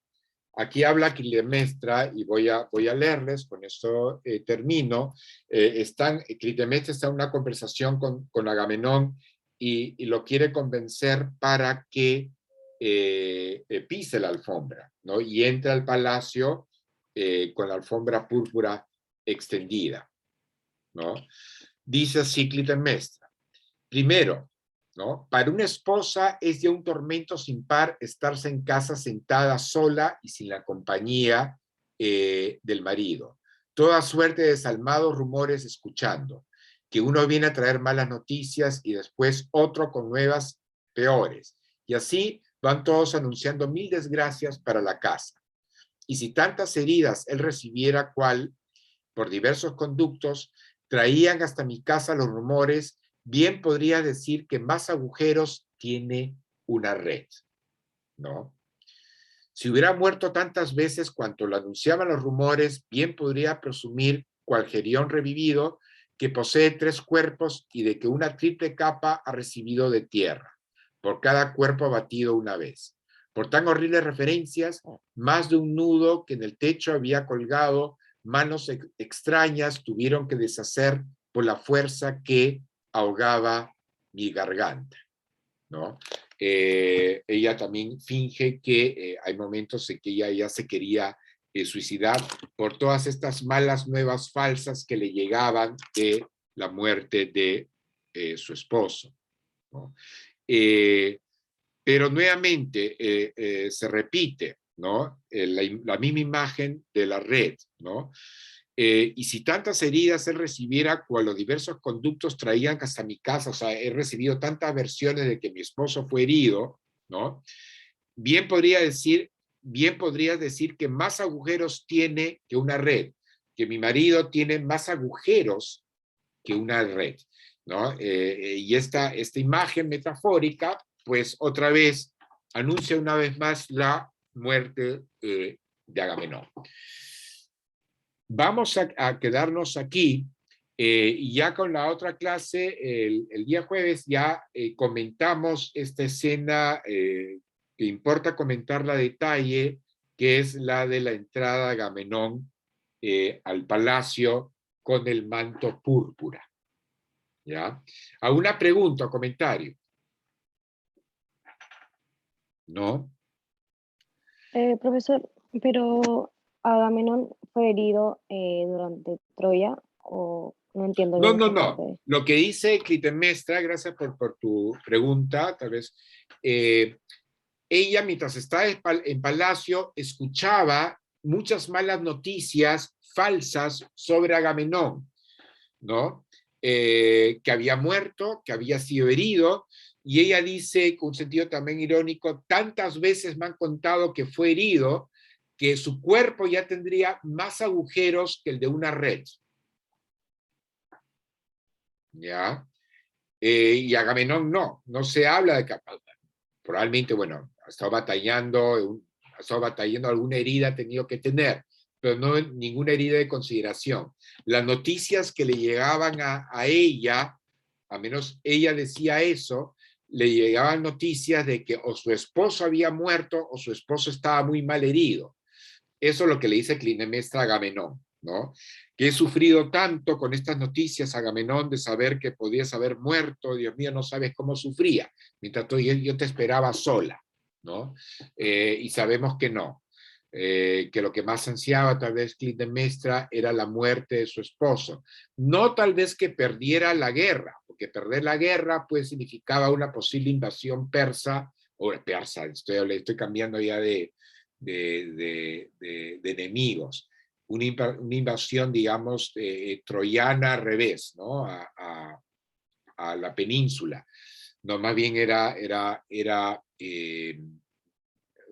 Aquí habla Clitemnestra, y voy a leerles, con esto termino. Clitemnestra está en una conversación con Agamenón, y lo quiere convencer para que pise la alfombra, ¿no? Y entra al palacio con la alfombra púrpura extendida, ¿no? Dice así Clitemnestra. Primero, ¿no? Para una esposa es ya un tormento sin par estarse en casa sentada sola y sin la compañía del marido. Toda suerte de desalmados rumores escuchando, que uno viene a traer malas noticias y después otro con nuevas peores. Y así van todos anunciando mil desgracias para la casa. Y si tantas heridas él recibiera cual, por diversos conductos, traían hasta mi casa los rumores, bien podría decir que más agujeros tiene una red, ¿no? Si hubiera muerto tantas veces cuanto lo anunciaban los rumores, bien podría presumir, cual Gerión revivido, que posee 3 cuerpos y de que una triple capa ha recibido de tierra, por cada cuerpo abatido una vez. Por tan horribles referencias, más de un nudo que en el techo había colgado, manos extrañas tuvieron que deshacer por la fuerza que ahogaba mi garganta, ¿no? Ella también finge que hay momentos en que ella ya se quería suicidar por todas estas malas nuevas falsas que le llegaban de la muerte de su esposo, ¿no? Pero nuevamente se repite, ¿no? La misma imagen de la red, ¿no? Y si tantas heridas él recibiera, cual los diversos conductos traían hasta mi casa, o sea, he recibido tantas versiones de que mi esposo fue herido, ¿no? Bien podrías decir que más agujeros tiene que una red, que mi marido tiene más agujeros que una red, ¿no? Y esta imagen metafórica, pues otra vez anuncia una vez más la muerte de Agamenón. Vamos a quedarnos aquí y ya con la otra clase, el día jueves, ya comentamos esta escena que importa comentarla a detalle, que es la de la entrada de Agamenón al palacio con el manto púrpura. ¿Ya? ¿Alguna pregunta o comentario? ¿No? Profesor, pero Agamenón fue herido durante Troya, o no entiendo bien esa parte. No. Lo que dice Clitemnestra, gracias por tu pregunta, tal vez, ella mientras estaba en palacio escuchaba muchas malas noticias falsas sobre Agamenón, ¿no? Que había muerto, que había sido herido, y ella dice, con un sentido también irónico, tantas veces me han contado que fue herido, que su cuerpo ya tendría más agujeros que el de una red. ¿Ya? Y Agamenón no se habla de que probablemente, bueno, ha estado batallando alguna herida ha tenido que tener, pero no ninguna herida de consideración. Las noticias que le llegaban a ella, a menos ella decía eso, le llegaban noticias de que o su esposo había muerto o su esposo estaba muy mal herido. Eso es lo que le dice Clitemnestra a Agamenón, ¿no? Que he sufrido tanto con estas noticias, Agamenón, de saber que podías haber muerto, Dios mío, no sabes cómo sufría, mientras yo te esperaba sola, ¿no? Y sabemos que no, que lo que más ansiaba tal vez Clitemnestra era la muerte de su esposo. No tal vez que perdiera la guerra, porque perder la guerra pues significaba una posible invasión persa, o persa, estoy cambiando ya de enemigos, una invasión, digamos, troyana al revés, ¿no? A la península. No, más bien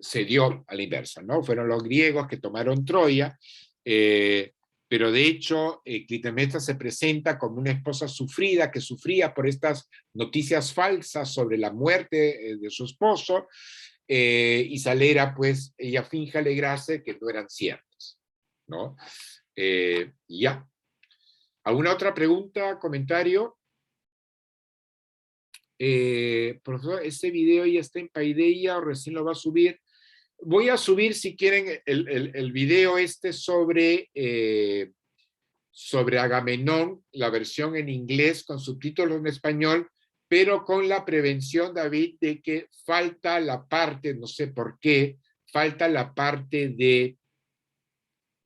se dio a la inversa, ¿no? Fueron los griegos que tomaron Troya, pero de hecho Clitemnestra se presenta como una esposa sufrida, que sufría por estas noticias falsas sobre la muerte de su esposo, y Salera, pues, ella finge alegrarse que no eran ciertas, ¿no? Ya. ¿Alguna otra pregunta, comentario? Profesor, ¿este video ya está en Paideia o recién lo va a subir? Voy a subir, si quieren, el video sobre Agamenón, la versión en inglés con subtítulos en español, pero con la prevención, David, de que falta la parte, no sé por qué, falta la parte de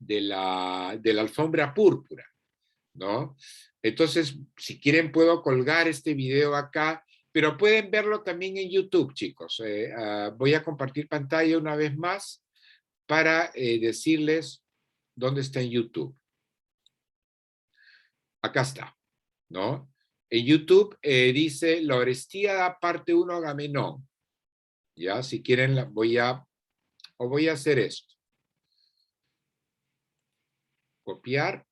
la alfombra púrpura, ¿no? Entonces, si quieren puedo colgar este video acá, pero pueden verlo también en YouTube, chicos. Voy a compartir pantalla una vez más para decirles dónde está en YouTube. Acá está, ¿no? En YouTube dice la Orestiada parte 1 Agamenón. Ya, si quieren, voy a hacer esto. Copiar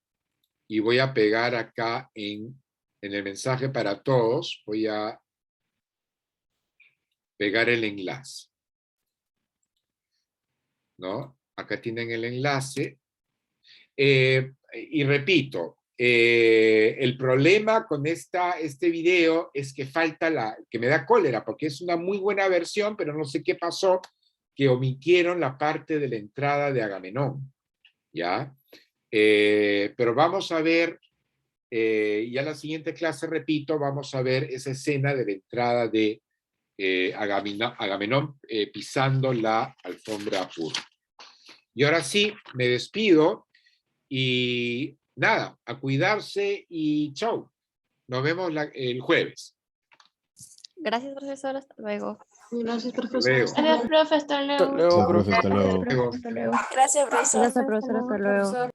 y voy a pegar acá en el mensaje para todos. Voy a pegar el enlace, ¿no? Acá tienen el enlace. Y repito, el problema con este video es que falta que me da cólera, porque es una muy buena versión, pero no sé qué pasó, que omitieron la parte de la entrada de Agamenón, ¿ya? Pero vamos a ver, ya la siguiente clase, repito, vamos a ver esa escena de la entrada de Agamenón pisando la alfombra púrpura. Y ahora sí, me despido y nada, a cuidarse y chau. Nos vemos el jueves. Gracias, profesor. Hasta luego. Gracias, profesor. luego. Hasta Adiós, luego. profe, hasta luego. Gracias, profe, hasta luego. Gracias, profesor. Gracias, profesor. Hasta luego.